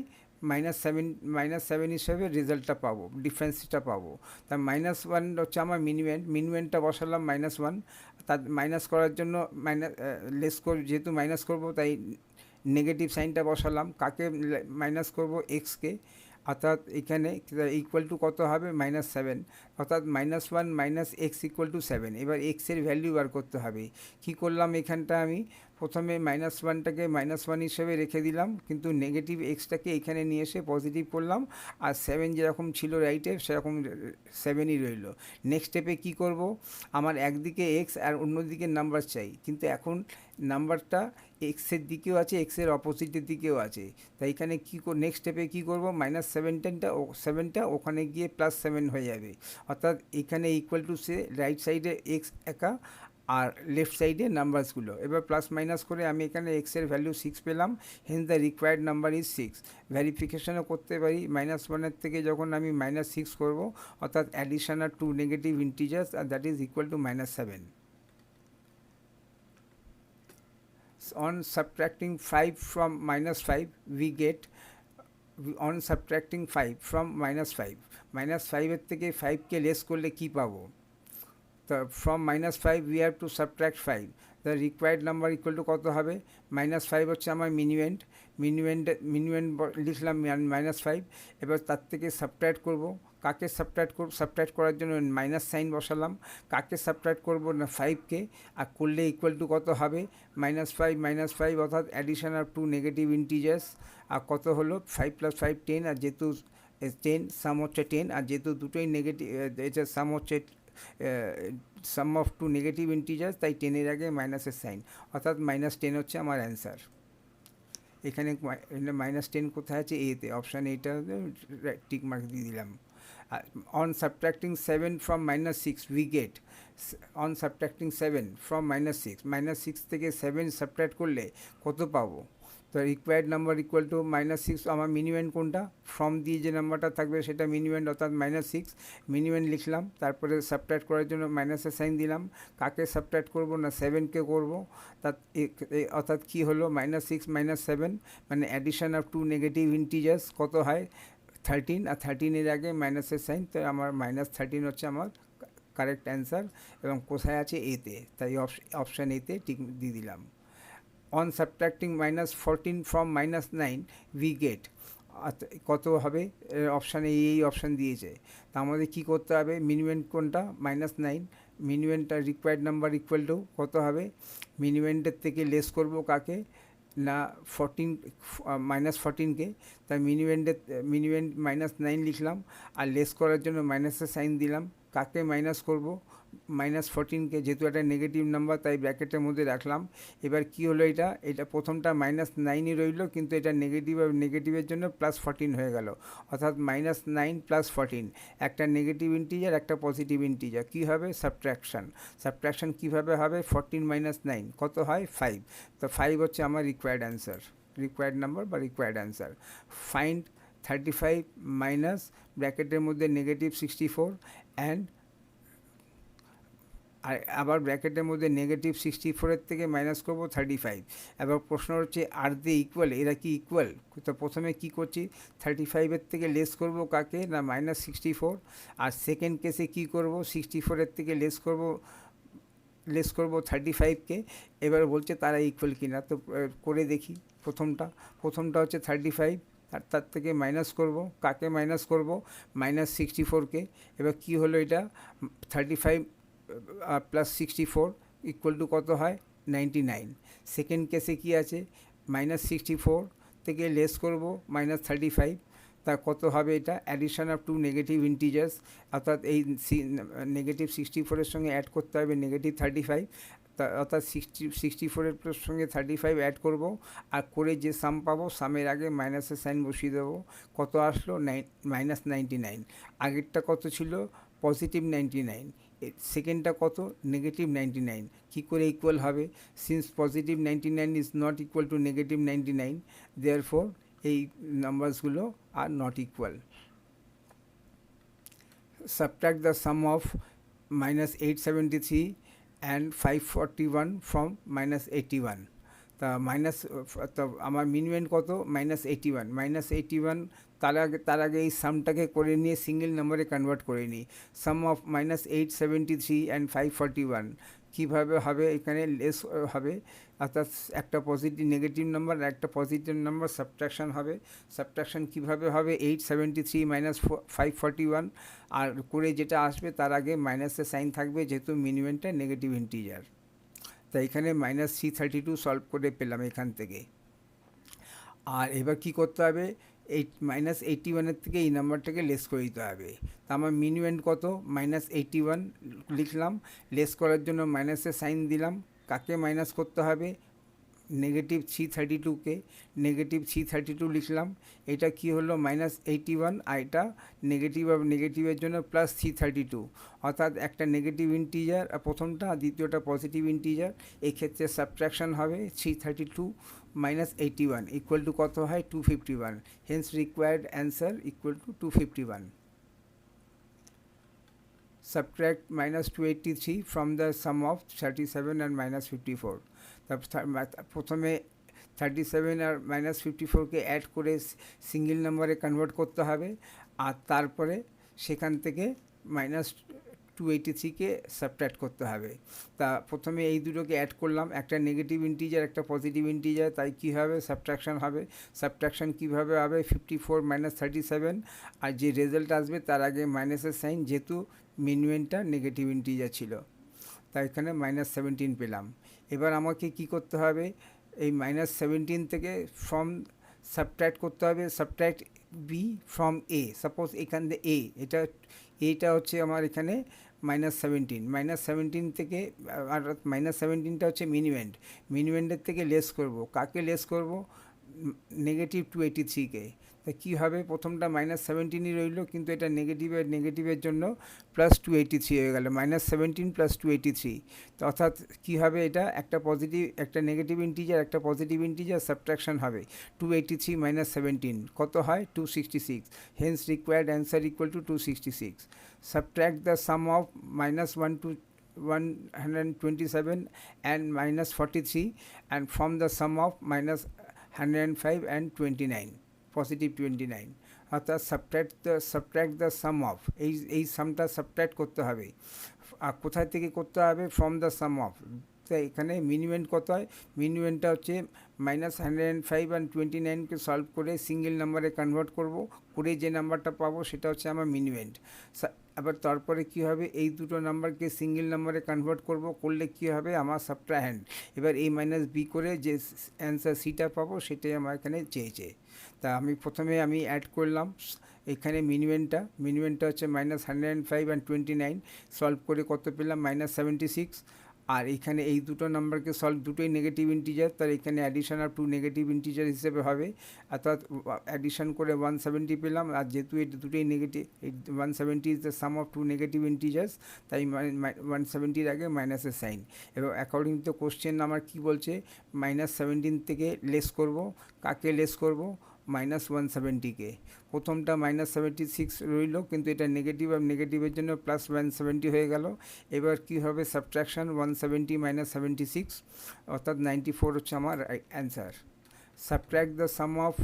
A: -7 হিসেবে রেজাল্টটা পাবো, ডিফারেন্সটা পাবো। তা -1 হচ্ছে আমার মিনিমেন্টটা বসালাম -1। তার মাইনাস করার জন্য যেহেতু মাইনাস করবো তাই নেগেটিভ সাইনটা বসালাম। কাকে মাইনাস করব, এক্সকে। অর্থাৎ এখানে ইকুয়াল টু কত হবে, -7, অর্থাৎ -1 - x = 7। এবার এক্সের ভ্যালু বার করতে হবে। কি করলাম, এখানটা আমি প্রথমে -1টাকে -1 হিসেবে রেখে দিলাম, কিন্তু নেগেটিভ এক্সটাকে এখানে নিয়ে এসে পজিটিভ করলাম, আর 7 যেরকম ছিল রাইটে সেরকম 7ই রইল। নেক্সট স্টেপে কী করব, আমার একদিকে এক্স আর অন্যদিকে নাম্বার চাই, কিন্তু এখন নাম্বারটা এক্সের দিকেও আছে, এক্সের অপোজিটের দিকেও আছে। তাই এখানে নেক্সট স্টেপে কী করব, -7টা ওখানে গিয়ে +7 হয়ে যাবে। অর্থাৎ এখানে ইকুয়াল টু সে রাইট সাইডে এক্স একা আর লেফট সাইডে নাম্বারসগুলো। এবার প্লাস মাইনাস করে আমি এখানে এক্সের ভ্যালু 6 পেলাম, hence the required number is 6। ভেরিফিকেশনও করতে পারি, -1-এর থেকে যখন আমি -6 করব, অর্থাৎ অ্যাডিশন আর 2 নেগেটিভ ইন্টিজার্স, আর that is equal to -7। On subtracting 5 from -5 we get, on subtracting 5 from -5, -5-এর থেকে 5কে লেস করলে কী পাবো। তো from -5 we have to subtract 5, the required number equal to কত হবে, -5 হচ্ছে আমার মিনিমেন্ট লিখলাম -5। এবার তার থেকে সাবট্রাক্ট করব, কাকে সাবট্রাক্ট করার জন্য মাইনাস সাইন বসালাম। কাকে সাবট্রাক্ট করব না, 5কে, আর করলে ইকুয়াল টু কত হবে, -5 অর্থাৎ অ্যাডিশন অফ 2 নেগেটিভ ইন্টিজার্স। আর কত হলো, 5 + 5 10, আর যেহেতু 10 সাম হচ্ছে 10, আর যেহেতু দুটোই নেগেটিভ, এটা সাম হচ্ছে সাম অফ 2 নেগেটিভ ইন্টিজার্স, তাই 10-এর আগে মাইনাসের সাইন, অর্থাৎ -10 হচ্ছে আমার অ্যান্সার। এখানে -10 কোথায় আছে, এতে, অপশান এইটা টিক মার্ক দিয়ে দিলাম। On subtracting 7 from -6 we get, on subtracting 7 from -6 থেকে 7 সাবট্রাক্ট করলে কত পাবো, তো রিকোয়ার্ড নাম্বার ইকুয়াল টু -6, আমার মিনিমেন্ট কোনটা, ফ্রম দিয়ে যে নাম্বারটা থাকবে সেটা মিনিমেন্ট অর্থাৎ -6, মিনিমেন্ট লিখলাম। তারপরে সাবট্রাক্ট করার জন্য মাইনাসের সাইন দিলাম। কাকে সাবট্রাক্ট করব না 7কে করব। অর্থাৎ কী হলো, -6 -7 মানে addition of two negative integers কত হয় 13, আর 13-এর আগে মাইনাসের সাইন, তো আমার -13 হচ্ছে আমার কারেক্ট অ্যান্সার। এবং কোথায় আছে, এতে, তাই অপশান এতে টিক দিয়ে দিলাম। অন সাবট্রাক্টিং -14 ফ্রম -9 উই গেট, কত হবে, অপশানে এই অপশান দিয়েছে। তা আমাদের কী করতে হবে, মিনিমেন্ট কোনটা, -9, মিনিমেন্টটা রিকোয়ার্ড নাম্বার ইকুয়াল টু কত হবে, মিনিমেন্টের থেকে লেস করব কাকে না 14, -14কে, তাই মিনিমেন্ট -9 লিখলাম, আর লেস করার জন্য মাইনাসের সাইন দিলাম। কাকে মাইনাস করব, -14কে, যেহেতু একটা নেগেটিভ নাম্বার তাই ব্র্যাকেটের মধ্যে রাখলাম। এবার কি হলো, এটা প্রথমটা -9ই রইল, কিন্তু এটা নেগেটিভের জন্য +14 হয়ে গেল, অর্থাৎ -9 + 14, একটা নেগেটিভ ইন্টিজার একটা পজিটিভ ইন্টিজার, কী হবে, সাবট্রাকশান কীভাবে হবে, 14 - 9 কত হয়, 5, তো 5 হচ্ছে আমার রিকোয়ার্ড নাম্বার বা রিকোয়ার্ড অ্যান্সার। ফাইন্ড 35 মাইনাস ব্র্যাকেটের মধ্যে -64 অ্যান্ড, আর আবার ব্র্যাকেটের মধ্যে -64 থেকে মাইনাস করবো 35। এবার প্রশ্ন হচ্ছে আর দে ইকুয়াল, এরা কি ইকুয়াল, তো প্রথমে কি করছি, 35-এর থেকে লেস করব কাকে না -64, আর সেকেন্ড কেসে কি করব, 64-এর থেকে লেস করব 35কে। এবার বলছে তারা ইকুয়াল কিনা, তো করে দেখি। প্রথমটা হচ্ছে 35, আর তার থেকে মাইনাস করব কাকে, মাইনাস করব -64কে। এবার কি হলো, এটা 35 + 64 ইকুয়াল টু কত হয়, 99। সেকেন্ড কেসে কি আছে, -64 থেকে লেস করব -35, তা কত হবে, এটা addition of two negative integers, অর্থাৎ এই -64-এর সঙ্গে অ্যাড করতে হবে -35, অর্থাৎ 64-এর সঙ্গে 35 অ্যাড করব, আর করে যে সাম পাবো, সামের আগে মাইনাসের সাইন বসিয়ে দেবো। কত আসলো, -99। আগেরটা কত ছিল, +99, সেকেন্ডটা কত, -99। কী করে ইকুয়াল হবে, since +99 is not equal to -99, therefore এই নাম্বারসগুলো are not equal. Subtract the sum of -873 and 541 from -81, তা তো আমার মিনিমেন্ট কত, -81, তার আগে এই সামটাকে করে নিয়ে সিঙ্গেল নাম্বারে কনভার্ট করে নিই। সাম অফ -873 অ্যান্ড 541 কীভাবে হবে, এখানে লেস হবে, অর্থাৎ একটা নেগেটিভ নাম্বার আর একটা পজিটিভ নাম্বার সাবট্রাকশান হবে। সাবট্রাকশান কীভাবে হবে, 873 - 541, আর করে যেটা আসবে তার আগে মাইনাসের সাইন থাকবে, যেহেতু মিনিমামটা নেগেটিভ ইন্টিজার। তাই এখানে -332 সলভ করে পেলাম এখান থেকে। আর এবার কি করতে হবে, -81-এর থেকে এই নাম্বারটাকে লেস করে দিতে হবে। তা আমার মিনিমাম কত, -81 লিখলাম, লেস করার জন্য মাইনাসের সাইন দিলাম। কাকে মাইনাস করতে হবে, -332কে, -332 লিখলাম। এটা কি হলো, -81, আর এটা নেগেটিভের জন্য +332, অর্থাৎ একটা নেগেটিভ ইন্টিজার প্রথমটা, আর দ্বিতীয়টা পজিটিভ ইন্টিজার। এই ক্ষেত্রে সাবট্রাকশান হবে 332 - 81 ইকুয়াল টু কত হয়, 251। Hence required answer equal to 251। Subtract -283 from the sum of 37 and -54. প্রথমে 37 আর -54কে অ্যাড করে সিঙ্গেল নাম্বারে কনভার্ট করতে হবে, আর তারপরে সেখান থেকে -283কে সাবট্র্যাক্ট করতে হবে। তা প্রথমে এই দুটোকে অ্যাড করলাম, একটা নেগেটিভ ইন্টিজার একটা পজিটিভ ইন্টিজার, তাই কী হবে, সাবট্রাকশান হবে। সাবট্রাকশান কীভাবে হবে, 54 - 37, আর যে রেজাল্ট আসবে তার আগে মাইনাসের সাইন, যেহেতু মিনিমামটা নেগেটিভ ইন্টিজার ছিল, তাই এখানে -17 পেলাম। এবার আমাকে কি করতে হবে, এই -17 থেকে ফ্রম সাবট্র্যাক্ট করতে হবে, subtract B from A. Suppose এখান থেকে এইটা হচ্ছে আমার এখানে -17 থেকে, আর -17টা হচ্ছে মিনিমেন্টের থেকে লেস করব। কাকে লেস করব, -283কে। তা কী হবে, প্রথমটা -17ই রইল, কিন্তু এটা নেগেটিভের জন্য +283 হয়ে গেল, -17 + 283। তো অর্থাৎ কী হবে, এটা একটা পজিটিভ, একটা নেগেটিভ ইন্টিজার, একটা পজিটিভ ইন্টিজার সাবট্রাকশন হবে। 283 - 17 কত হয়? 266। Hence required answer equal to 266। Subtract the sum of -127 and -43 and from the sum of -105 and 29, positive 29। অর্থাৎ সাবট্র্যাক্ট দ্য সাম অফ, এই সামটা সাবট্র্যাক্ট করতে হবে। আর কোথায় থেকে করতে হবে? From the sum of. তাই এখানে মিনিমেন্ট কত হয়? মিনিমেন্টটা হচ্ছে -105 and 29কে সলভ করে সিঙ্গেল নাম্বারে কনভার্ট করব, করে যে নাম্বারটা পাবো সেটা হচ্ছে আমার মিনিমেন্ট। আবার তারপরে কী হবে, এই দুটো নাম্বারকে সিঙ্গেল নাম্বারে কনভার্ট করব, করলে কী হবে আমার সাবট্রাহ্যান্ড। এবার a - b করে যে অ্যান্সার সিটা পাবো সেটাই আমার এখানে চেয়েছে। তা আমি প্রথমে অ্যাড করলাম এখানে মিনিমেন্টটা হচ্ছে -105 and 29, সলভ করে কত পেলাম? -76। আর এখানে এই দুটো নাম্বারকে সলভ, দুটোই নেগেটিভ ইন্টিজার, তার এখানে অ্যাডিশন অফ 2 নেগেটিভ ইন্টিজার হিসেবে হবে। অর্থাৎ অ্যাডিশন করে 170 পেলাম, আর যেহেতু এটা দুটোই negative, 170 is the sum of 2 negative integers, তাই 170-র আগে মাইনাসের সাইন। এবং অ্যাকর্ডিং টু কোশ্চেন আমার কী বলছে, -17 থেকে লেস করব, কাকে লেস করব? -170কে। প্রথমটা -76 রইল, কিন্তু এটা নেগেটিভ, আর নেগেটিভের জন্য +170 হয়ে গেল। এবার কী হবে? সাবট্রাকশান 170 - 76, অর্থাৎ 94 হচ্ছে আমার answer. Subtract the sum of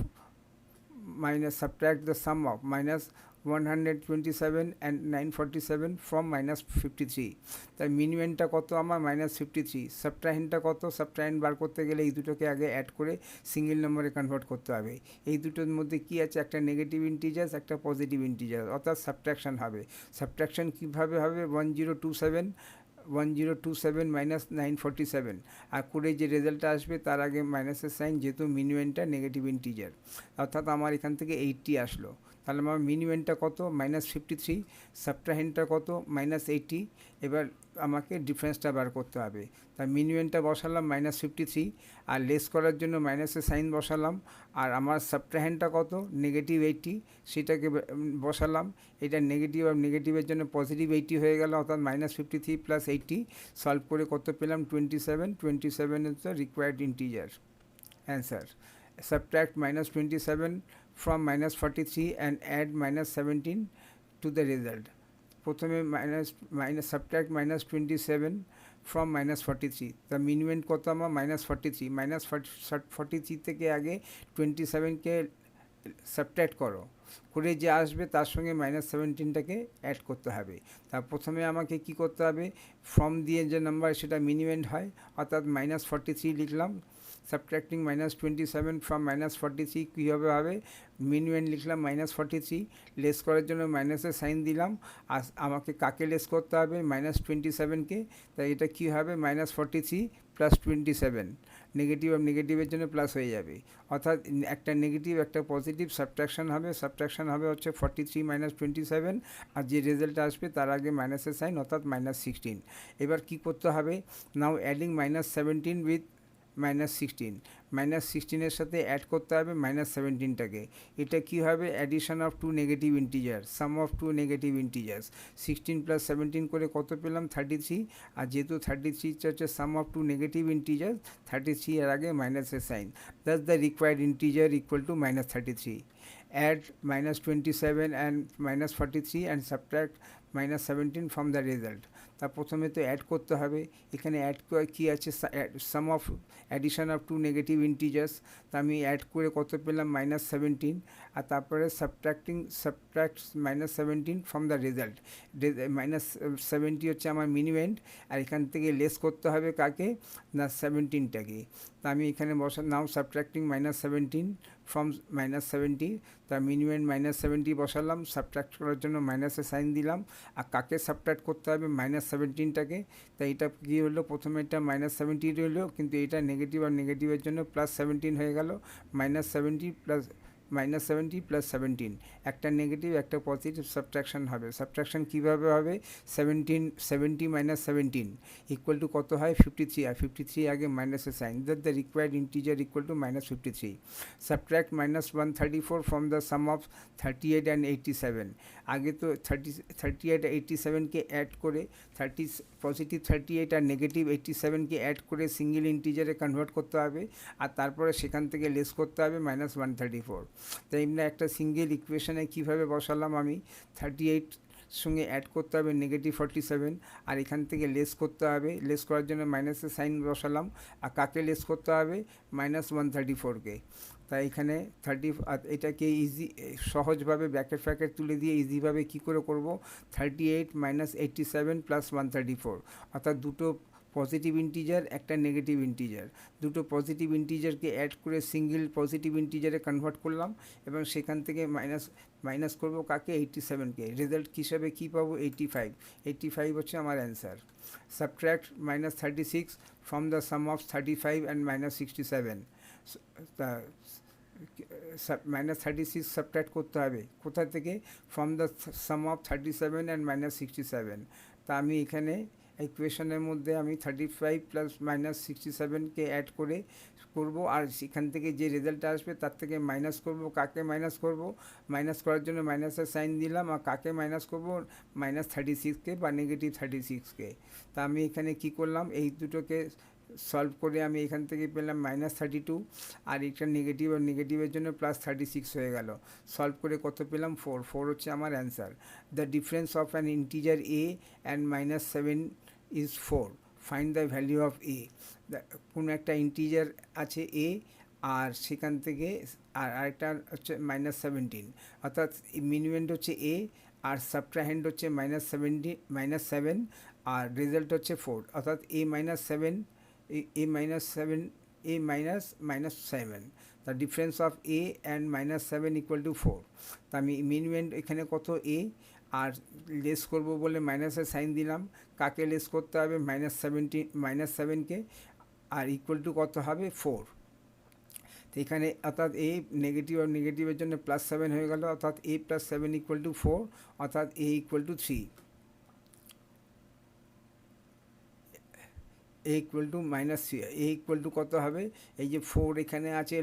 A: -127 and 947 from -53। তাই মিনিমামটা কত আমার? -53। সাবট্রাহ্যান্ডটা কত? সাবট্রাহ্যান্ড বার করতে গেলে এই দুটোকে আগে অ্যাড করে সিঙ্গেল নম্বরে কনভার্ট করতে হবে। এই দুটোর মধ্যে কি আছে? একটা নেগেটিভ ইন্টিজার, একটা পজিটিভ ইন্টিজার, অর্থাৎ সাবট্রাকশান হবে। সাবট্রাকশান কীভাবে হবে? 1027 -947, আর করে যে রেজাল্টটা আসবে তার আগে মাইনাসের সাইন, যেহেতু মিনিমামটা নেগেটিভ ইন্টিজার, অর্থাৎ আমার এখান থেকে 80 আসলো। তাহলে আমার মিনিমামটা কত? -53, সাবট্রাহ্যান্ডটা কত? -80। এবার আমাকে ডিফারেন্সটা বার করতে হবে। তাই মিনিমামটা বসালাম -53, আর লেস করার জন্য মাইনাসের সাইন বসালাম, আর আমার সাবট্রাহ্যান্ডটা কত? -80, সেটাকে বসালাম। এটা নেগেটিভ, আর নেগেটিভের জন্য পজিটিভ 80 হয়ে গেল, অর্থাৎ -53 + 80, সলভ করে কত পেলাম? 27। 27 is the required integer answer. Subtract -27 from -43 and add -17 to the result. প্রথমে সাবট্র্যাক্ট -27 from -43, তা মিনিমাম কত আমার? -43। -43 থেকে আগে 27কে সাবট্র্যাক্ট করো, করে যে আসবে তার সঙ্গে -17টাকে অ্যাড করতে হবে। তা প্রথমে আমাকে কি করতে হবে? ফর্ম দিয়ে যে নাম্বার সেটা মিনিমাম হয়, অর্থাৎ -43 লিখলাম। সাবট্র্যাক্টিং -27 from -43 কীভাবে হবে? মিনিমাম লিখলাম -43, লেস করার জন্য মাইনাসের সাইন দিলাম, আর আমাকে কাকে লেস করতে হবে? -27কে। তাই এটা কী হবে? -43 + 27, নেগেটিভ, আর নেগেটিভের জন্য প্লাস হয়ে যাবে, অর্থাৎ একটা নেগেটিভ একটা পজিটিভ সাবট্রাকশান হবে হচ্ছে 43 - 27, আর যে রেজাল্ট আসবে তার আগে মাইনাসের সাইন, অর্থাৎ -16। এবার কি করতে হবে? নাও অ্যাডিং -17 উইথ -16, -16-এর সাথে অ্যাড করতে হবে -17টাকে। এটা কি হবে? Addition of 2 negative integer, some of 2 negative integers. 16 + 17 করে কত পেলাম? 33, আর যেহেতু 33 হচ্ছে সাম অফ 2 নেগেটিভ ইন্টিজার, 33 এর আগে মাইনাসের sign, that's the required integer equal to -33। Add -27 and -43 and subtract -17 from the result. তা প্রথমে তো অ্যাড করতে হবে। এখানে অ্যাড কী আছে? Sum of addition of 2 negative integers. তা আমি অ্যাড করে কত পেলাম? -17, আর তারপরে সাবট্র্যাক্ট -17 ফ্রম দ্য রেজাল্ট। -70 হচ্ছে আমার মিনিমাম, আর এখান থেকে লেস করতে হবে কাকে? না, 17টাকে। তা আমি এখানে নাও সাবট্র্যাক্টিং -17 ফ্রম -70, তা মিনিমাম -70 বসালাম, সাবট্র্যাক্ট করার জন্য মাইনাসের সাইন দিলাম, আর কাকে সাবট্র্যাক্ট করতে হবে? -17টাকে। তাই এটা কী হলো? প্রথমে এটা -70 রইলো, কিন্তু এটা নেগেটিভ, আর নেগেটিভের জন্য +17 হয়ে গেল। -70 + মাইনাস 70 প্লাস 17, একটা নেগেটিভ একটা পজিটিভ সাবট্রাকশন হবে। সাবট্রাকশন কীভাবে হবে? 70 মাইনাস 17 ইকুয়াল টু কত হয়? 53, আর 53 আগে মাইনাসের sign, the required integer equal to minus 53। Subtract minus 134 from the sum of 38 and 87। আগে তো 38 87কে অ্যাড করে পজিটিভ 38 আর নেগেটিভ 87কে অ্যাড করে সিঙ্গেল ইন্টিজারে কনভার্ট করতে হবে, আর তারপরে সেখান থেকে লেস করতে হবে মাইনাস 134। তাই এমনি একটা সিঙ্গেল ইকুয়েশনে কীভাবে বসালাম আমি? 38 সঙ্গে অ্যাড করতে হবে নেগেটিভ 47, আর এখান থেকে লেস করতে হবে, লেস করার জন্য মাইনাসের সাইন বসালাম, আর কাকে লেস করতে হবে? মাইনাস 134কে। তাই এখানে এটাকে সহজভাবে ব্র্যাকেট তুলে দিয়ে ইজিভাবে কী করে করব? 38 মাইনাস 87 প্লাস 134, অর্থাৎ দুটো পজিটিভ ইন্টিজার একটা নেগেটিভ ইন্টিজার, দুটো পজিটিভ ইন্টিজারকে অ্যাড করে সিঙ্গেল পজিটিভ ইন্টিজারে কনভার্ট করলাম, এবং সেখান থেকে মাইনাস করব কাকে? 87কে। রেজাল্ট হিসাবে কী পাবো? 85 হচ্ছে আমার answer. Subtract minus 36 from the sum of 35 and minus 67। Minus 36 subtract করতে হবে কোথা থেকে? From the sum of 37 and minus 67। তা আমি এখানে ইকুয়েশনের মধ্যে আমি 35 প্লাস মাইনাস 67কে অ্যাড করে করব, আর সেখান থেকে যে রেজাল্টটা আসবে তার থেকে মাইনাস করব। কাকে মাইনাস করব? মাইনাস করার জন্য মাইনাসের সাইন দিলাম, আর কাকে মাইনাস করব? মাইনাস 36কে বা নেগেটিভ 36কে। তা আমি এখানে কি করলাম? এই দুটোকে সলভ করে আমি এখান থেকে পেলাম মাইনাস 32, আর এটা নেগেটিভ, আর নেগেটিভের জন্য প্লাস 36 হয়ে গেল। সলভ করে কত পেলাম? 4 হচ্ছে আমার answer. The difference of an integer a and minus 7 is 4, find the value of a. কোনো একটা ইন্টিজার আছে এ, আর সেখান থেকে আর আরেকটা হচ্ছে মাইনাস 17, অর্থাৎ মিনিমেন্ট হচ্ছে এ, আর সাবট্রাহেন্ড হচ্ছে মাইনাস 7, আর রেজাল্ট হচ্ছে 4, অর্থাৎ এ minus 7, a minus 7, the difference of a and minus 7 equal to 4. তা আমি মিনিমাম এখানে কত? a, আর লেস করব বলে মাইনাসের সাইন দিলাম, কাকে লেস করতে হবে? মাইনাস 7কে, আর ইকুয়াল টু কত হবে? 4। তো এখানে অর্থাৎ এ নেগেটিভ, আর নেগেটিভের জন্য প্লাস 7 হয়ে গেল, অর্থাৎ a প্লাস 7 ইকুয়াল টু 4, অর্থাৎ a equal to 3। A equal to minus 3, A equal to কত হবে? এই যে 4 এখানে আছে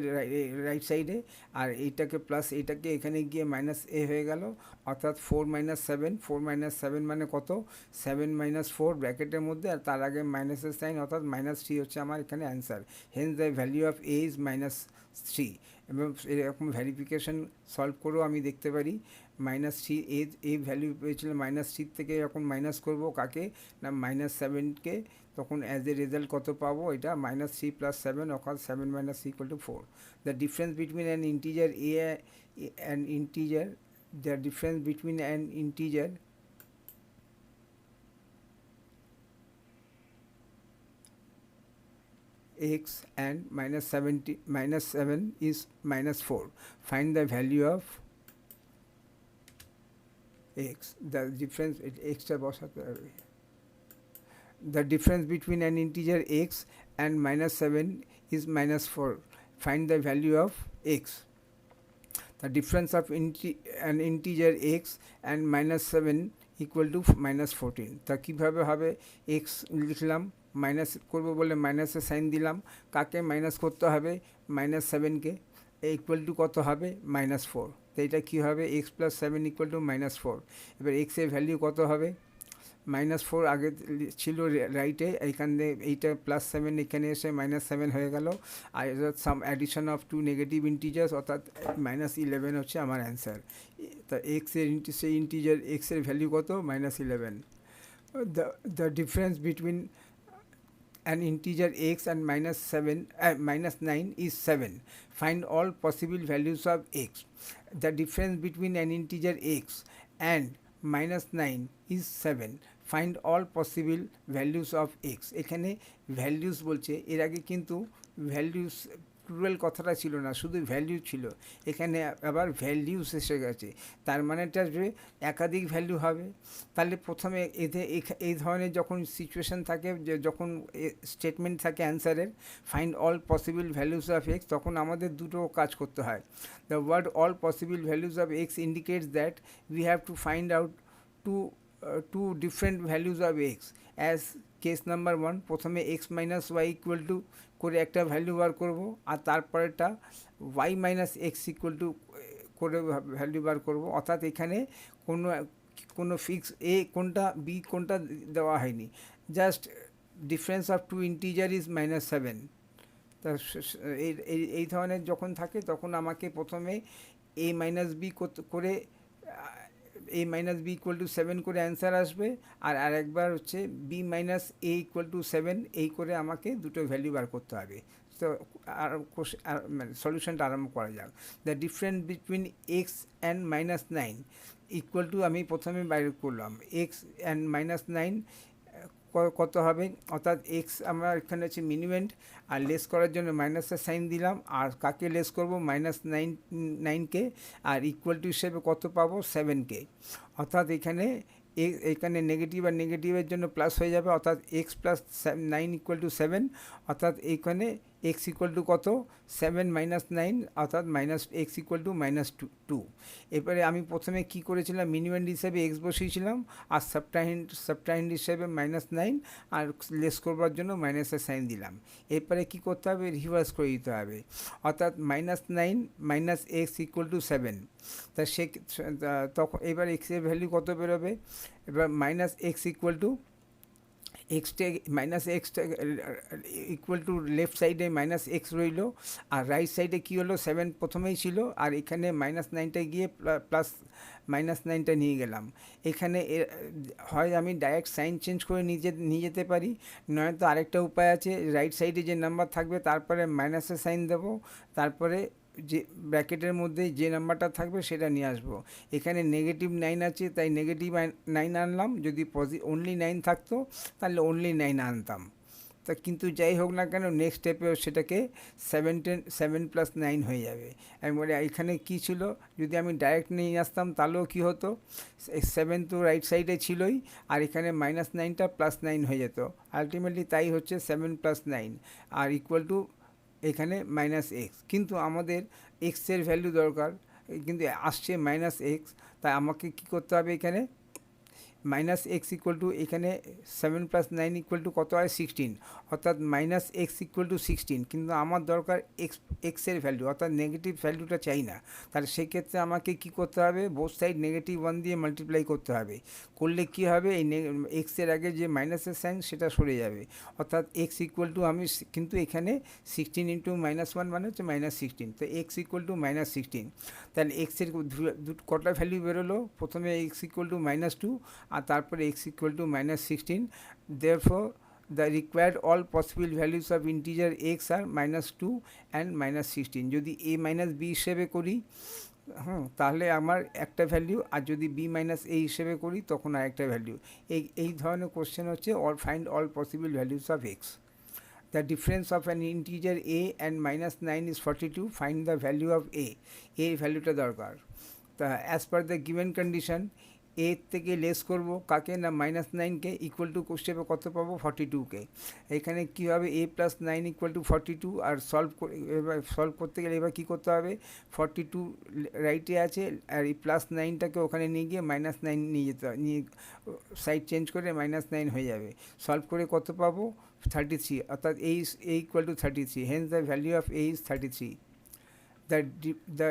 A: রাইট সাইডে, আর এইটাকে প্লাস এইটাকে এখানে গিয়ে মাইনাস এ হয়ে গেল, অর্থাৎ 4 মাইনাস 7 মানে কত? 7 মাইনাস 4 ব্র্যাকেটের মধ্যে, আর তার আগে মাইনাসের সাইন, অর্থাৎ মাইনাস 3 হচ্ছে আমার এখানে answer. Hence the value of A is minus 3। এবং এরকম ভ্যারিফিকেশান সলভ করেও আমি দেখতে পারি মাইনাস 3, এই ভ্যালু পেয়েছিল মাইনাস 3 থেকে যখন মাইনাস করব কাকে? না মাইনাস 7কে, তখন অ্যাজ এ রেজাল্ট কত পাবো? এটা মাইনাস 3 প্লাস 7, অর্থাৎ 7 minus 3 equal to 4। The difference between an integer a and integer, the difference between an integer x and minus 7 is minus 4. Find the value of x. The difference, x টা বসাতে হবে। The difference between an integer x and minus 7 is minus 4. Find the value of x. The difference of an integer x and minus 7 equal to minus 14. তা কীভাবে হবে? x লিখলাম, minus করবো বলে মাইনাসের সাইন দিলাম, কাকে মাইনাস করতে হবে? মাইনাস 7কে, ইকুয়াল টু কত হবে? মাইনাস 4। তো এটা কী হবে? X plus 7 equal to minus 4। এবার এক্সের ভ্যালিউ কত হবে? মাইনাস 4 আগে ছিল রাইটে, এইখানে এইটা প্লাস 7 এখানে এসে মাইনাস 7 হয়ে গেল, আর sum addition of two negative integers, অর্থাৎ মাইনাস 11 হচ্ছে আমার অ্যান্সার। তা এক্সের সেই ইন্টিজার এক্সের ভ্যালু কত? Minus 11। The difference between an integer x and minus 9 is 7. Find all possible values of x. The difference between an integer x and minus 9 is 7. Find all possible values of x. এখানে values বলছে, এর আগে কিন্তু values factorial কথাটা ছিল না, শুধু value ছিল, এখানে আবার ভ্যালিউস এসে গেছে। তার মানেটা যে একাধিক ভ্যালু হবে। তাহলে প্রথমে এই ধরনের যখন সিচুয়েশান থাকে, যে যখন স্টেটমেন্ট থাকে অ্যান্সারের find all possible values of x, তখন আমাদের দুটো কাজ করতে হয়। The word all possible values of x indicates that we have to find out two different values of x. As case number 1, প্রথমে x minus y equal to করে একটা value বার করবো, আর তারপরেটা y minus x equal to করে value বার করবো। অর্থাৎ এখানে কোনো ফিক্স এ কোনটা বি কোনটা দেওয়া হয়নি, just difference of two integer is -7। তা এই ধরনের যখন থাকে তখন আমাকে প্রথমে এ মাইনাস বি করে A minus B equal to 7 করে অ্যান্সার আসবে, আর আরেকবার হচ্ছে B minus A equal to 7 এই করে আমাকে দুটো ভ্যালু বার করতে হবে। তো আর মানে সলিউশনটা আরম্ভ করা যাক। The difference between x and -9 equal two, আমি প্রথমে বাইর করলাম এক্স অ্যান্ড -9 কত হবে, অর্থাৎ এক্স আমার এখানে হচ্ছে মিনিমেন্ট, আর লেস করার জন্য মাইনাসের সাইন দিলাম, আর কাকে লেস করব -9কে, আর ইকুয়াল টু হিসেবে কত পাবো 7কে। অর্থাৎ এখানে নেগেটিভ আর নেগেটিভের জন্য প্লাস হয়ে যাবে, অর্থাৎ এক্স প্লাস 9 ইকুয়াল টু 7। অর্থাৎ এইখানে এক্স ইকুয়াল টু কত 7 মাইনাস 9, অর্থাৎ মাইনাস এক্স ইকুয়াল টু -2। এরপরে আমি প্রথমে কি করেছিলাম, মিনিমাম হিসেবে এক্স বসিয়েছিলাম, আর সাবট্রাহেন্ড হিসেবে -9, আর লেস করবার জন্য মাইনাসের সাইন দিলাম। এরপরে কি করতে হবে, রিভার্স করে দিতে হবে, অর্থাৎ -9 মাইনাস এক্স ইকুয়াল টু 7। তা তখন এবার এক্সের ভ্যালু কত বেরোবে, এবার minus x equal two extra minus extra equal to left সাইডে মাইনাস এক্স রইল, আর রাইট সাইডে কী হলো 7 প্রথমেই ছিল, আর এখানে -9টা গিয়ে প্লাস -9টা নিয়ে গেলাম। এখানে হয় আমি ডাইরেক্ট সাইন চেঞ্জ করে নিয়ে যেতে পারি, নয়তো আরেকটা উপায় আছে, রাইট সাইডে যে নাম্বার থাকবে তারপরে মাইনাসের সাইন দেবো, তারপরে যে ব্র্যাকেটের মধ্যে যে নাম্বারটা থাকবে সেটা নিয়ে আসবো। এখানে -9 আছে তাই -9 আনলাম, যদি অনলি 9 থাকতো তাহলে অনলি 9 আনতাম। তা কিন্তু যাই হোক না কেন, নেক্সট স্টেপেও সেটাকে 7 প্লাস 9 হয়ে যাবে। একবারে এখানে কী ছিল, যদি আমি ডাইরেক্ট নিয়ে আসতাম তাহলেও কী হতো, 7 তো রাইট সাইডে ছিলই, আর এখানে -9টা +9 হয়ে যেত। আলটিমেটলি তাই হচ্ছে 7 প্লাস 9 আর ইকুয়াল টু এখানে -x। কিন্তু আমাদের এক্সের ভ্যালু দরকার, কিন্তু আসছে -x, তাই আমাকে কি করতে হবে, এখানে -x ইকুয়াল টু এখানে 7 প্লাস 9 ইকুয়াল টু কত হয় 16, অর্থাৎ -x ইকুয়াল টু 16। কিন্তু আমার দরকার এক্সের ভ্যালু, অর্থাৎ নেগেটিভ ভ্যালুটা চাই না। তাহলে সেক্ষেত্রে আমাকে কি করতে হবে, বোথ সাইড -1 দিয়ে মাল্টিপ্লাই করতে হবে। করলে কি হবে, এই এক্সের আগে যে মাইনাসের সাইন সেটা সরে যাবে, অর্থাৎ এক্স ইকুয়াল টু আমি কিন্তু এখানে 16 ইন্টু -1 মানে হচ্ছে -16, তো এক্স ইকুয়াল টু -16। তাহলে এক্সের কটা ভ্যালু বেরোলো, প্রথমে এক্স ইকুয়াল টু -2, আর তারপরে x equal to -16। therefore the required all possible values of integer x are -2 and -16। যদি a মাইনাস বি হিসেবে করি তাহলে আমার একটা ভ্যালু, আর যদি b মাইনাস a হিসেবে করি তখন আর একটা ভ্যালু। এই ধরনের কোশ্চেন হচ্ছে find all possible values of x। The difference of an integer a and -9 is 42. Find the value of a ভ্যালুটা দরকার। তা as per the given condition, এর থেকে লেস করব কাকে না -9কে, ইকুয়াল টু স্টেপে কত পাবো 42কে। এখানে কী হবে, a প্লাস 9 ইকুয়াল টু 42, আর সলভ করতে গেলে এবার কী করতে হবে, 42 রাইটে আছে, আর এই +9টাকে ওখানে নিয়ে গিয়ে -9 নিয়ে যেতে হবে, নিয়ে সাইড চেঞ্জ করে -9 হয়ে যাবে। সলভ করে কত পাবো 33, অর্থাৎ a equal to 33, hence the value of a is 33। The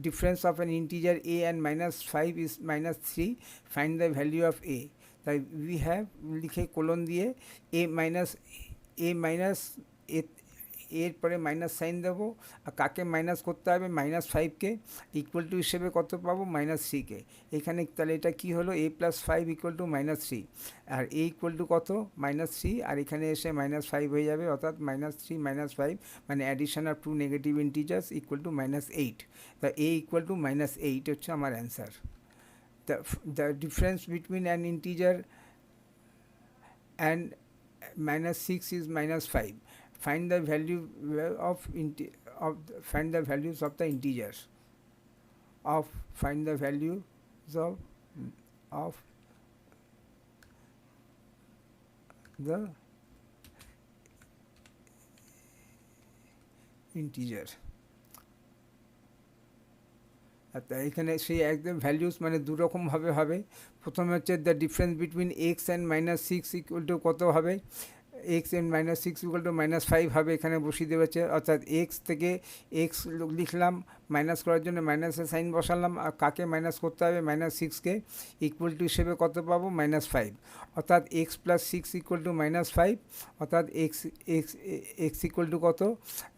A: difference of an integer a and -5 is -3. Find the value of a. তাই we have লিখে কোলন দিয়ে a মাইনাস এর পরে মাইনাস সাইন দেবো, আর কাকে মাইনাস করতে হবে -5কে, ইকুয়াল টু হিসেবে কত পাবো -3কে। এখানে তাহলে এটা কী হলো, a প্লাস 5 ইকুয়াল টু -3, আর a ইকুয়াল টু কত -3, আর এখানে এসে -5 হয়ে যাবে, অর্থাৎ -3 -5 মানে addition of two negative integers equal to -8। তা a ইকুয়াল টু -8 হচ্ছে আমার answer. The difference between an integer and -6 is -5. Find the value find the values of the integers of find the values of the integer. আচ্ছা এখানে সেই একদম values মানে দু রকমভাবে হবে। প্রথমে হচ্ছে the difference between x and -6 equal to কত হবে, এক্স অ্যান্ড -6 ইকুয়াল টু -5 হবে, এখানে বসিয়ে দেওয়া হচ্ছে। অর্থাৎ এক্স থেকে এক্স লিখলাম, মাইনাস করার জন্য মাইনাসের সাইন বসালাম, আর কাকে মাইনাস করতে হবে, -6কে, ইকুয়াল টু হিসেবে কত পাবো, -5। অর্থাৎ এক্স প্লাস 6 ইকুয়াল টু -5, অর্থাৎ x x x equal to কত,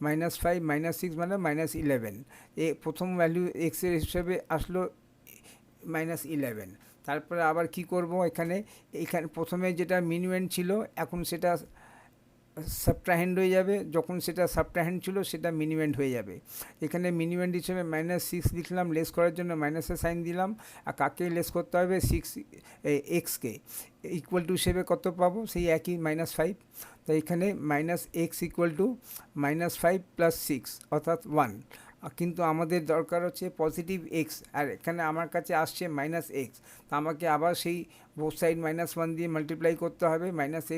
A: -5 -6 মানে -11। প্রথম ভ্যালু এক্সের হিসেবে আসলো -11। তারপরে আবার কি করব, এখানে প্রথমে যেটা মিনুয়েন্ট ছিল এখন সেটা সাবট্রাহেন্ড হয়ে যাবে, যখন সেটা সাবট্রাহেন্ড ছিল সেটা মিনুয়েন্ট হয়ে যাবে। এখানে মিনুয়েন্ট হিসেবে -6 লিখলাম, লেস করার জন্য মাইনাসের সাইন দিলাম, আর কাকে লেস করতে হবে, এক্সকে, ইকুয়াল টু হিসেবে কত পাবো, সেই একই -5। তো এখানে -x ইকুয়াল টু -5 + 6 অর্থাৎ 1। কিন্তু আমাদের দরকার হচ্ছে পজিটিভ এক্স, আর এখানে আমার কাছে আসছে -x। তো আমাকে আবার সেই বোথ সাইড -1 দিয়ে মাল্টিপ্লাই করতে হবে,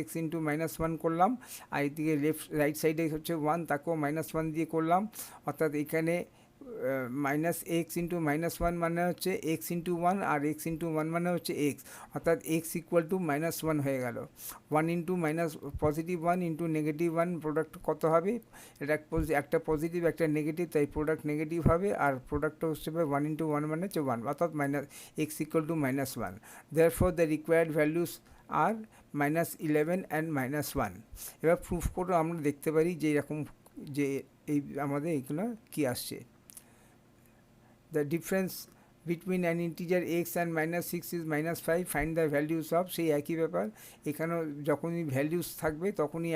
A: -x ইন্টু -1 করলাম, আর এদিকে রাইট সাইডে হচ্ছে 1, তাকেও -1 দিয়ে করলাম। অর্থাৎ এখানে -x ইন্টু -1 মানে হচ্ছে x ইন্টু 1, আর x ইন্টু 1 মানে হচ্ছে x, অর্থাৎ x ইকুয়াল টু -1 হয়ে গেল। 1 ইন্টু পজিটিভ 1 ইন্টু -1 প্রোডাক্ট কত হবে, এটা একটা পজিটিভ একটা নেগেটিভ, তাই প্রোডাক্ট নেগেটিভ হবে, আর প্রোডাক্টটা হিসেবে 1 ইন্টু 1 মানে হচ্ছে 1, অর্থাৎ x equal to -1। Therefore the required values are -11 and -1। এবার প্রুফ করে আমরা দেখতে পারি যে এরকম যে এই আমাদের এইগুলো কী আসছে। The difference between an integer x and -6 is -5, find the values of, সেই একই ব্যাপার। এখানেও যখনই ভ্যালিউস থাকবে তখনই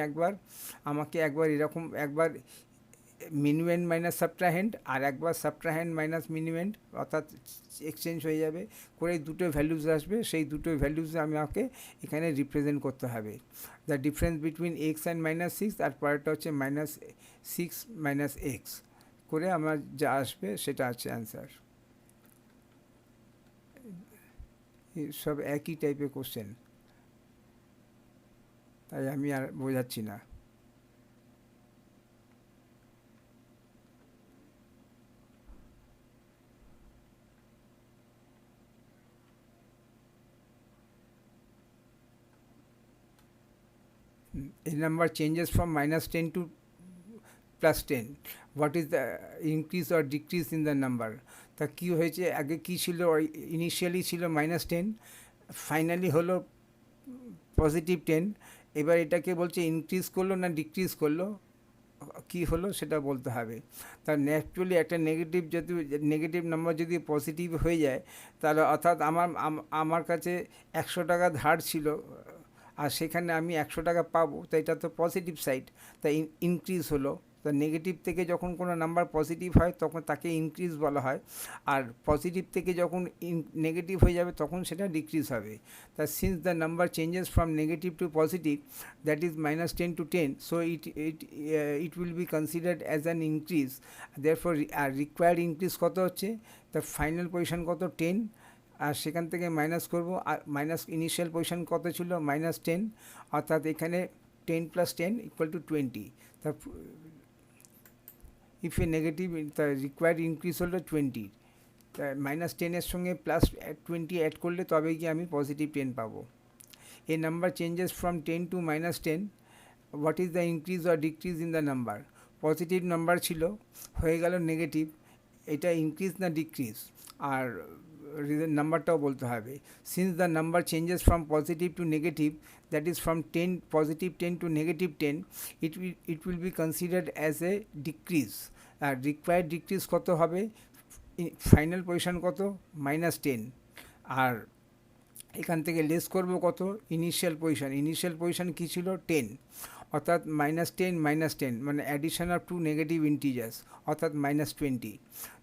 A: আমাকে একবার এরকম একবার মিনুয়েন্ট মাইনাস সাবট্রাহেন্ড, আর একবার সাবট্রাহেন্ড মাইনাস মিনুয়েন্ট, অর্থাৎ এক্সচেঞ্জ হয়ে যাবে করে দুটো ভ্যালুস আসবে, সেই দুটো ভ্যালুস আমাকে এখানে রিপ্রেজেন্ট করতে হবে। The difference between x and -6, আর পরেরটা হচ্ছে -6 - x করে আমার যা আসবে সেটা আছে অ্যান্সার। সব একই টাইপের কোশ্চেন, তাই আমি আর বোঝাচ্ছি না। A number changes from -10 to +10. What is the increase or decrease in the number? তা কী হয়েছে, আগে কী ছিল, ইনিশিয়ালি ছিল -10, ফাইনালি হলো +10। এবার এটাকে বলছে ইনক্রিজ করলো না ডিক্রিজ করলো, কী হলো সেটা বলতে হবে। তার ন্যাচুরালি একটা নেগেটিভ নাম্বার যদি পজিটিভ হয়ে যায়, তাহলে অর্থাৎ আমার কাছে 100 টাকা ধার ছিল, আর সেখানে আমি 100 টাকা পাবো, তো এটা তো পজিটিভ সাইড, তাই ইনক্রিজ হলো। তো নেগেটিভ থেকে যখন কোনো নাম্বার পজিটিভ হয় তখন তাকে ইনক্রিজ বলা হয়, আর পজিটিভ থেকে যখন নেগেটিভ হয়ে যাবে তখন সেটা ডিক্রিজ হবে। তা since the number changes from negative to positive, that is -10 to 10, so it will be considered as an increase. Therefore আর রিকোয়ার্ড ইনক্রিজ কত হচ্ছে, দ্য ফাইনাল পজিশন কত, 10, আর সেখান থেকে মাইনাস করবো, আর মাইনাস ইনিশিয়াল পজিশন কত ছিল, -10, অর্থাৎ এখানে 10 + 10 = 20। তা ইফ এ নেগেটিভ, তা রিকোয়ার্ড ইনক্রিজ হলো 20, তা -10-এর সঙ্গে +20 অ্যাড করলে তবে গিয়ে আমি +10 পাবো। A number changes from 10 to -10, what is the increase or decrease in the number? Positive number ছিল, হয়ে গেল নেগেটিভ, এটা ইনক্রিজ না ডিক্রিজ, আর নাম্বারটাও বলতে হবে। Since the number changes from positive to negative, that is from +10 to -10, it will be considered as a decrease। R required decrease কত হবে, ফাইনাল পজিশন কত, -10, আর এখান থেকে লেস করব কত, ইনিশিয়াল পজিশন কী ছিল, 10, অর্থাৎ -10 মানে addition of two negative integers, অর্থাৎ -20।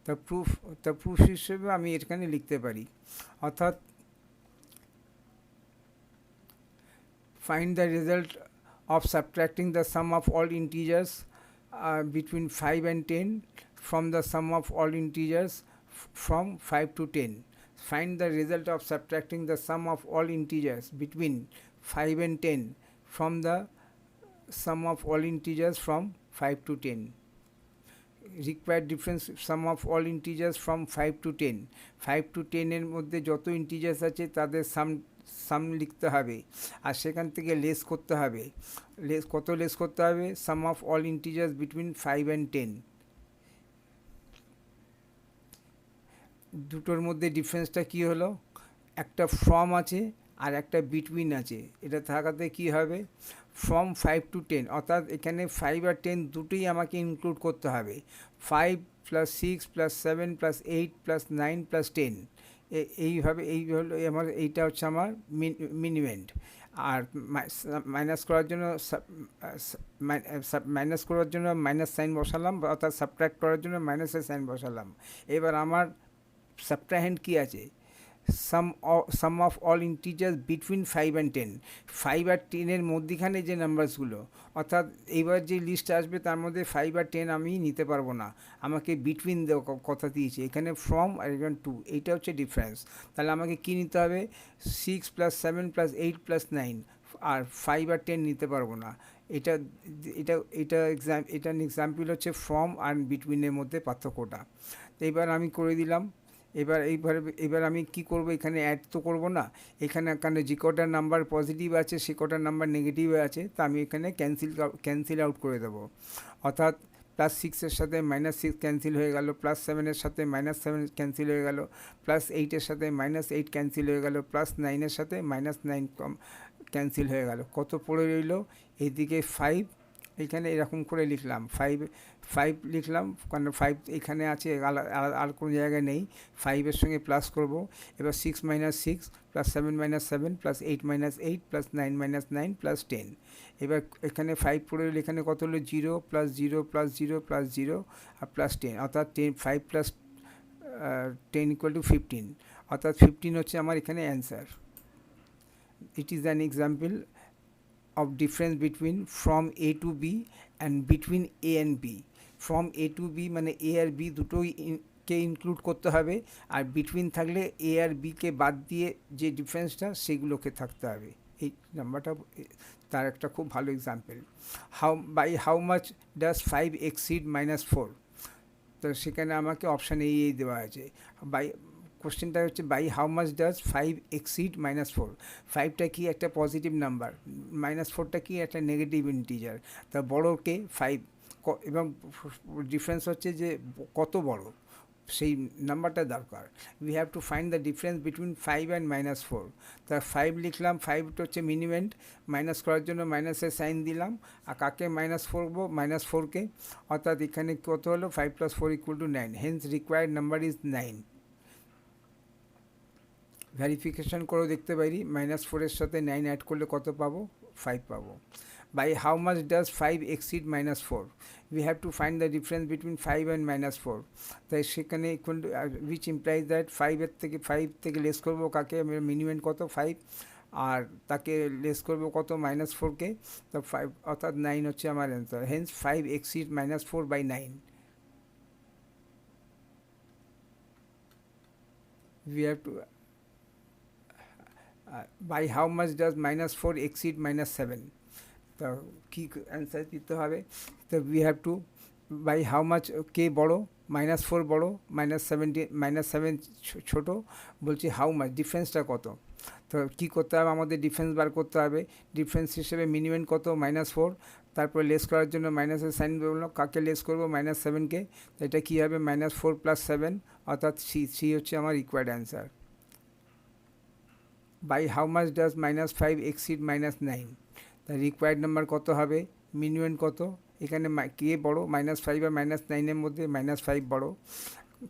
A: তা প্রুফ হিসেবে আমি এখানে লিখতে পারি, অর্থাৎ find the result of subtracting the sum of all integers between 5 and 10 from the sum of all integers from 5 to 10. Find the result of subtracting the sum of all integers between 5 and 10 from the sum of all integers from 5 to 10. Required difference sum of all integers from 5 to 10. 5 to 10 এর মধ্যে যত integers আছে তাদের সাম লিখতে হবে আর সেখান থেকে less করতে হবে। কত লেস করতে হবে? Sum of all integers between 5 and 10। দুটোর মধ্যে ডিফারেন্সটা কি হলো? একটা ফ্রম আছে আর একটা বিটুইন আছে। এটা থাকাতে কি হবে? ফ্রম 5 to 10, অর্থাৎ এখানে 5 আর 10 দুটোই আমাকে ইনক্লুড করতে হবে। 5 + 6 + 7 + 8 + 9 + 10, এইভাবে এই হলো আমার, এইটা হচ্ছে আমার মিনিমেন্ট। আর মাইনাস করার জন্য মাইনাস সাইন বসালাম, অর্থাৎ সাবট্রাক্ট করার জন্য মাইনাসের সাইন বসালাম। এবার আমার সাবট্রাহেন্ড কি আছে? Sum of all integers between 5 and 10। 5 আর 10-এর মধ্যিখানে যে নাম্বারসগুলো, অর্থাৎ এইবার যে লিস্ট আসবে তার মধ্যে 5 আর 10 আমি নিতে পারবো না, আমাকে বিটুইন কথা দিয়েছে এখানে, ফ্রম আর এখানে 2। এইটা হচ্ছে ডিফারেন্স। তাহলে আমাকে কি নিতে হবে? 6 + 7 + 8 + 9, আর 5 আর 10 নিতে পারবো না। এটা এটা এটা এক্সাম্পল হচ্ছে ফ্রম আর বিটুইনের মধ্যে পার্থক্যটা। তো এবার আমি করে দিলাম। এবার আমি কি করব? এখানে অ্যাড তো করব না, এখানে যে কটার নাম্বার পজিটিভ আছে সে কটার নাম্বার নেগেটিভ আছে তা আমি এখানে ক্যান্সেল আউট করে দেবো। অর্থাৎ +6-এর সাথে -6 ক্যান্সেল হয়ে গেল, +7-এর সাথে -7 ক্যান্সেল হয়ে গেল, +8-এর সাথে -8 ক্যান্সেল হয়ে গেল, +9-এর সাথে -9 ক্যান্সেল হয়ে গেল। কত পড়ে রইল? এইদিকে 5, এখানে এরকম করে লিখলাম 5 লিখলাম, কারণ 5 এখানে আছে, আর কোনো জায়গায় নেই। 5-এর সঙ্গে প্লাস করব। এবার 6 - 6 + 7 - 7 + 8 - 8 + 9 - 9 + 10। এবার এখানে 5 পড়ে রইল, এখানে কত হলো? 0 + 0 + 0 + 0 আর +10, অর্থাৎ 5 + 10 = 15, অর্থাৎ 15 হচ্ছে আমার এখানে answer. It is an example of difference between from A to B and between A and B. From A to B মানে A আর B দুটোই কে ইনক্লুড করতে হবে, আর বিটুইন থাকলে A আর B কে বাদ দিয়ে যে ডিফারেন্সটা সেগুলোকে থাকতে হবে। এই নাম্বারটা তার একটা খুব ভালো example. How much does 5 exceed -4? তো সেখানে আমাকে অপশান এই দেওয়া আছে। কোশ্চেনটা হচ্ছে by how much does 5 exceed -4? 5টা কি? একটা পজিটিভ নাম্বার, -4টা কি? একটা নেগেটিভ ইন্টিজার। তা বড়কে 5, এবং ডিফারেন্স হচ্ছে যে কত বড় সেই নাম্বারটা দরকার। We have to find the difference between 5 and -4। তা 5 লিখলাম, 5টা হচ্ছে মিনিমেন্ট, মাইনাস করার জন্য মাইনাসের সাইন দিলাম, আর কাকে মাইনাস করবো? -4কে, অর্থাৎ এখানে কত হলো? 5 + 4 = 9, hence required number is 9। Verification করেও দেখতে পারি, -4-এর সাথে 9 অ্যাড করলে কত পাবো? 5 পাবো। By how much does 5 exceed -4? We have to find the difference between 5 and -4। তাই সেখানে উইচ ইমপ্লাইজ দ্যাট 5 থেকে লেস করবো কাকে? মিনিমাম কত? 5, আর তাকে লেস করবো কত? -4কে। তো 5, অর্থাৎ 9 হচ্ছে আমার answer. Hence 5 exceed -4 by 9. We have to by how much does -4 exceed -7? তো কী অ্যান্সার দিতে হবে? তো we have to by how much কে বড়ো? -4 বড়ো, -7 ছোটো, বলছি হাউ মাচ ডিফারেন্সটা কত? তো কী করতে হবে? আমাদের ডিফারেন্স বার করতে হবে। ডিফারেন্স হিসেবে মিনিমাম কত? -4, তারপর লেস করার জন্য মাইনাসের সাইন বললো, কাকে লেস করবো? -7কে। তো এটা কী হবে? -4 + 7, অর্থাৎ সি হচ্ছে আমার required answer. By how much does -5 exceed -9? তা রিকোয়ার্ড নাম্বার কত হবে? মিনিমাম কত? এখানে কে বড়ো? -5 আর -9-এর মধ্যে -5 বড়ো,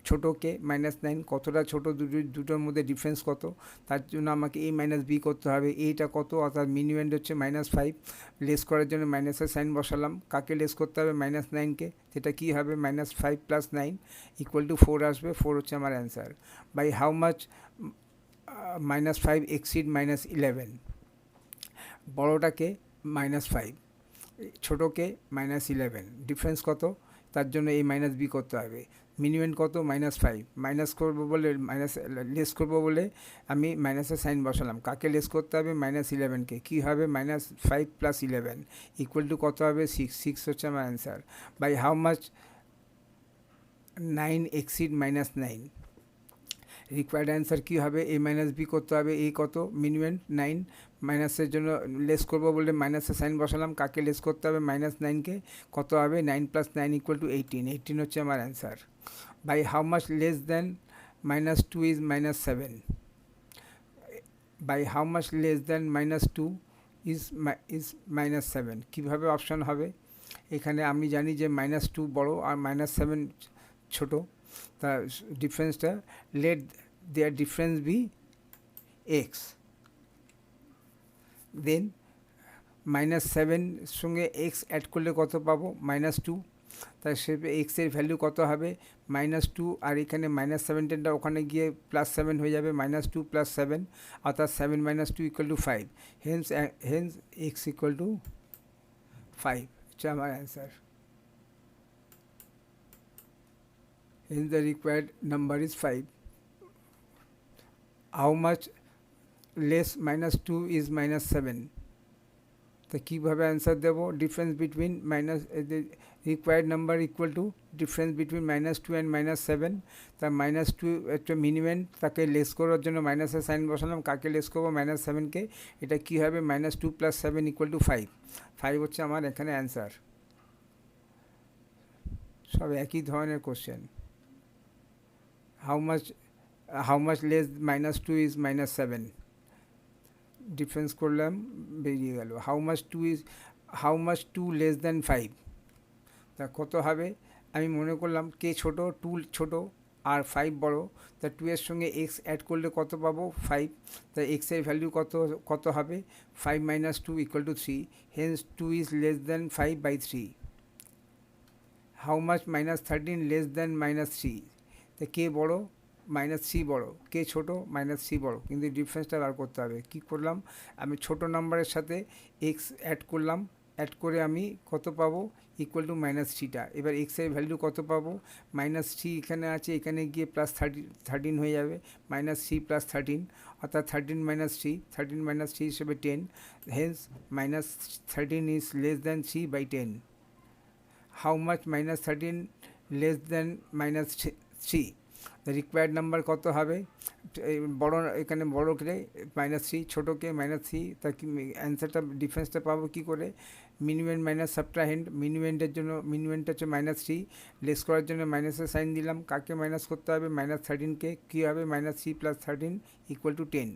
A: ছোটো কে? -9। কতটা ছোটো? দুটোর মধ্যে ডিফারেন্স কত? তার জন্য আমাকে A - B করতে হবে। এইটা কত? অর্থাৎ মিনিমাম হচ্ছে -5, লেস করার জন্য মাইনাসের সাইন বসালাম, কাকে লেস করতে হবে? -9কে। সেটা কী হবে? -5 + 9 = 4 আসবে, 4 হচ্ছে আমার answer. By how much -5 exceed -11? বড়োটাকে? -5, ছোটোকে -11, ডিফারেন্স কত, তার জন্য এই মাইনাস বি করতে হবে। মিনিমাম কত, -5, মাইনাস করবো বলে লেস করবো বলে আমি মাইনাসের সাইন বসালাম। কাকে লেস করতে হবে, -11কে। কী হবে, -5 + 11 ইকুয়াল টু কত হবে, 6 হচ্ছে আমার answer. By how much 9 exceed -9, required answer কী হবে, এ মাইনাস বি করতে হবে। এই কত, মিনিমাম 9, মাইনাসের জন্য লেস করবো বলে মাইনাসের সাইন বসালাম। কাকে লেস করতে হবে, -9কে। কত হবে, 9 + 9 = 18 হচ্ছে আমার answer. By how much less than -2 is -7, by how much less than -2 is -7, কীভাবে অপশান হবে। এখানে আমি জানি যে -2 বড় আর -7 ছোটো, তা ডিফারেন্সটা let their difference be x. Then -7 সঙ্গে এক্স অ্যাড করলে কত পাবো, -2, তাই সে এক্সের ভ্যালু কত হবে, -2, আর এখানে -17টা ওখানে গিয়ে +7 হয়ে যাবে, -2 + 7, অর্থাৎ 7 - 2 = 5, হেন্স এক্স = 5 হচ্ছে আমার answer. Hence the required number is 5. How much less -2 is -7, তো কীভাবে অ্যান্সার দেবো, difference between required number equal to difference between -2 and -7, তার -2 একটা মিনিমাম, তাকে লেস করার জন্য মাইনাসের সাইন বসালাম। কাকে লেস করবো, -7কে। এটা কী হবে, -2 + 7 = 5 হচ্ছে আমার এখানে অ্যান্সার। সব একই ধরনের question. how much less -2 is -7, difference করলাম, বেরিয়ে গেল। how much 2 less than 5, তা কত হবে, আমি মনে করলাম কে ছোট, 2 ছোট আর 5 বড়, তা 2 এর সঙ্গে এক্স অ্যাড করলে কত পাবো, 5, তা এক্সের ভ্যালু কত হবে, 5 - 2 = 3, Haynes 2 is less than 5/3. how much -13 less than -3, তা কে বড়, -3 বড়, কে ছোট, -3 বড়, কিন্তু ডিফারেন্সটা বার করতে হবে। কি করলাম, আমি ছোট নাম্বারের সাথে এক্স অ্যাড করলাম, অ্যাড করে আমি কত পাবো, ইকুয়াল টু -3টা। এবার এক্সের ভ্যালু কত পাবো, -3 এখানে আছে, এখানে গিয়ে +13 হয়ে যাবে, -3 + 13, অর্থাৎ 13 - 3 হিসেবে 10, Haynes -13 is less than 3/10. how much -13 less than -3, the required number কত হবে, বড় এখানে বড়কে -3, ছোটোকে -3, তা কি অ্যান্সারটা ডিফারেন্সটা পাবো কী করে, মিনিমাম মাইনাস সাবট্রাহেন্ড, মিনিমামটার জন্য মিনিমামটা হচ্ছে -3, লেস করার জন্য মাইনাসের সাইন দিলাম। কাকে মাইনাস করতে হবে, -13কে। কী হবে, -3 + 13 = 10।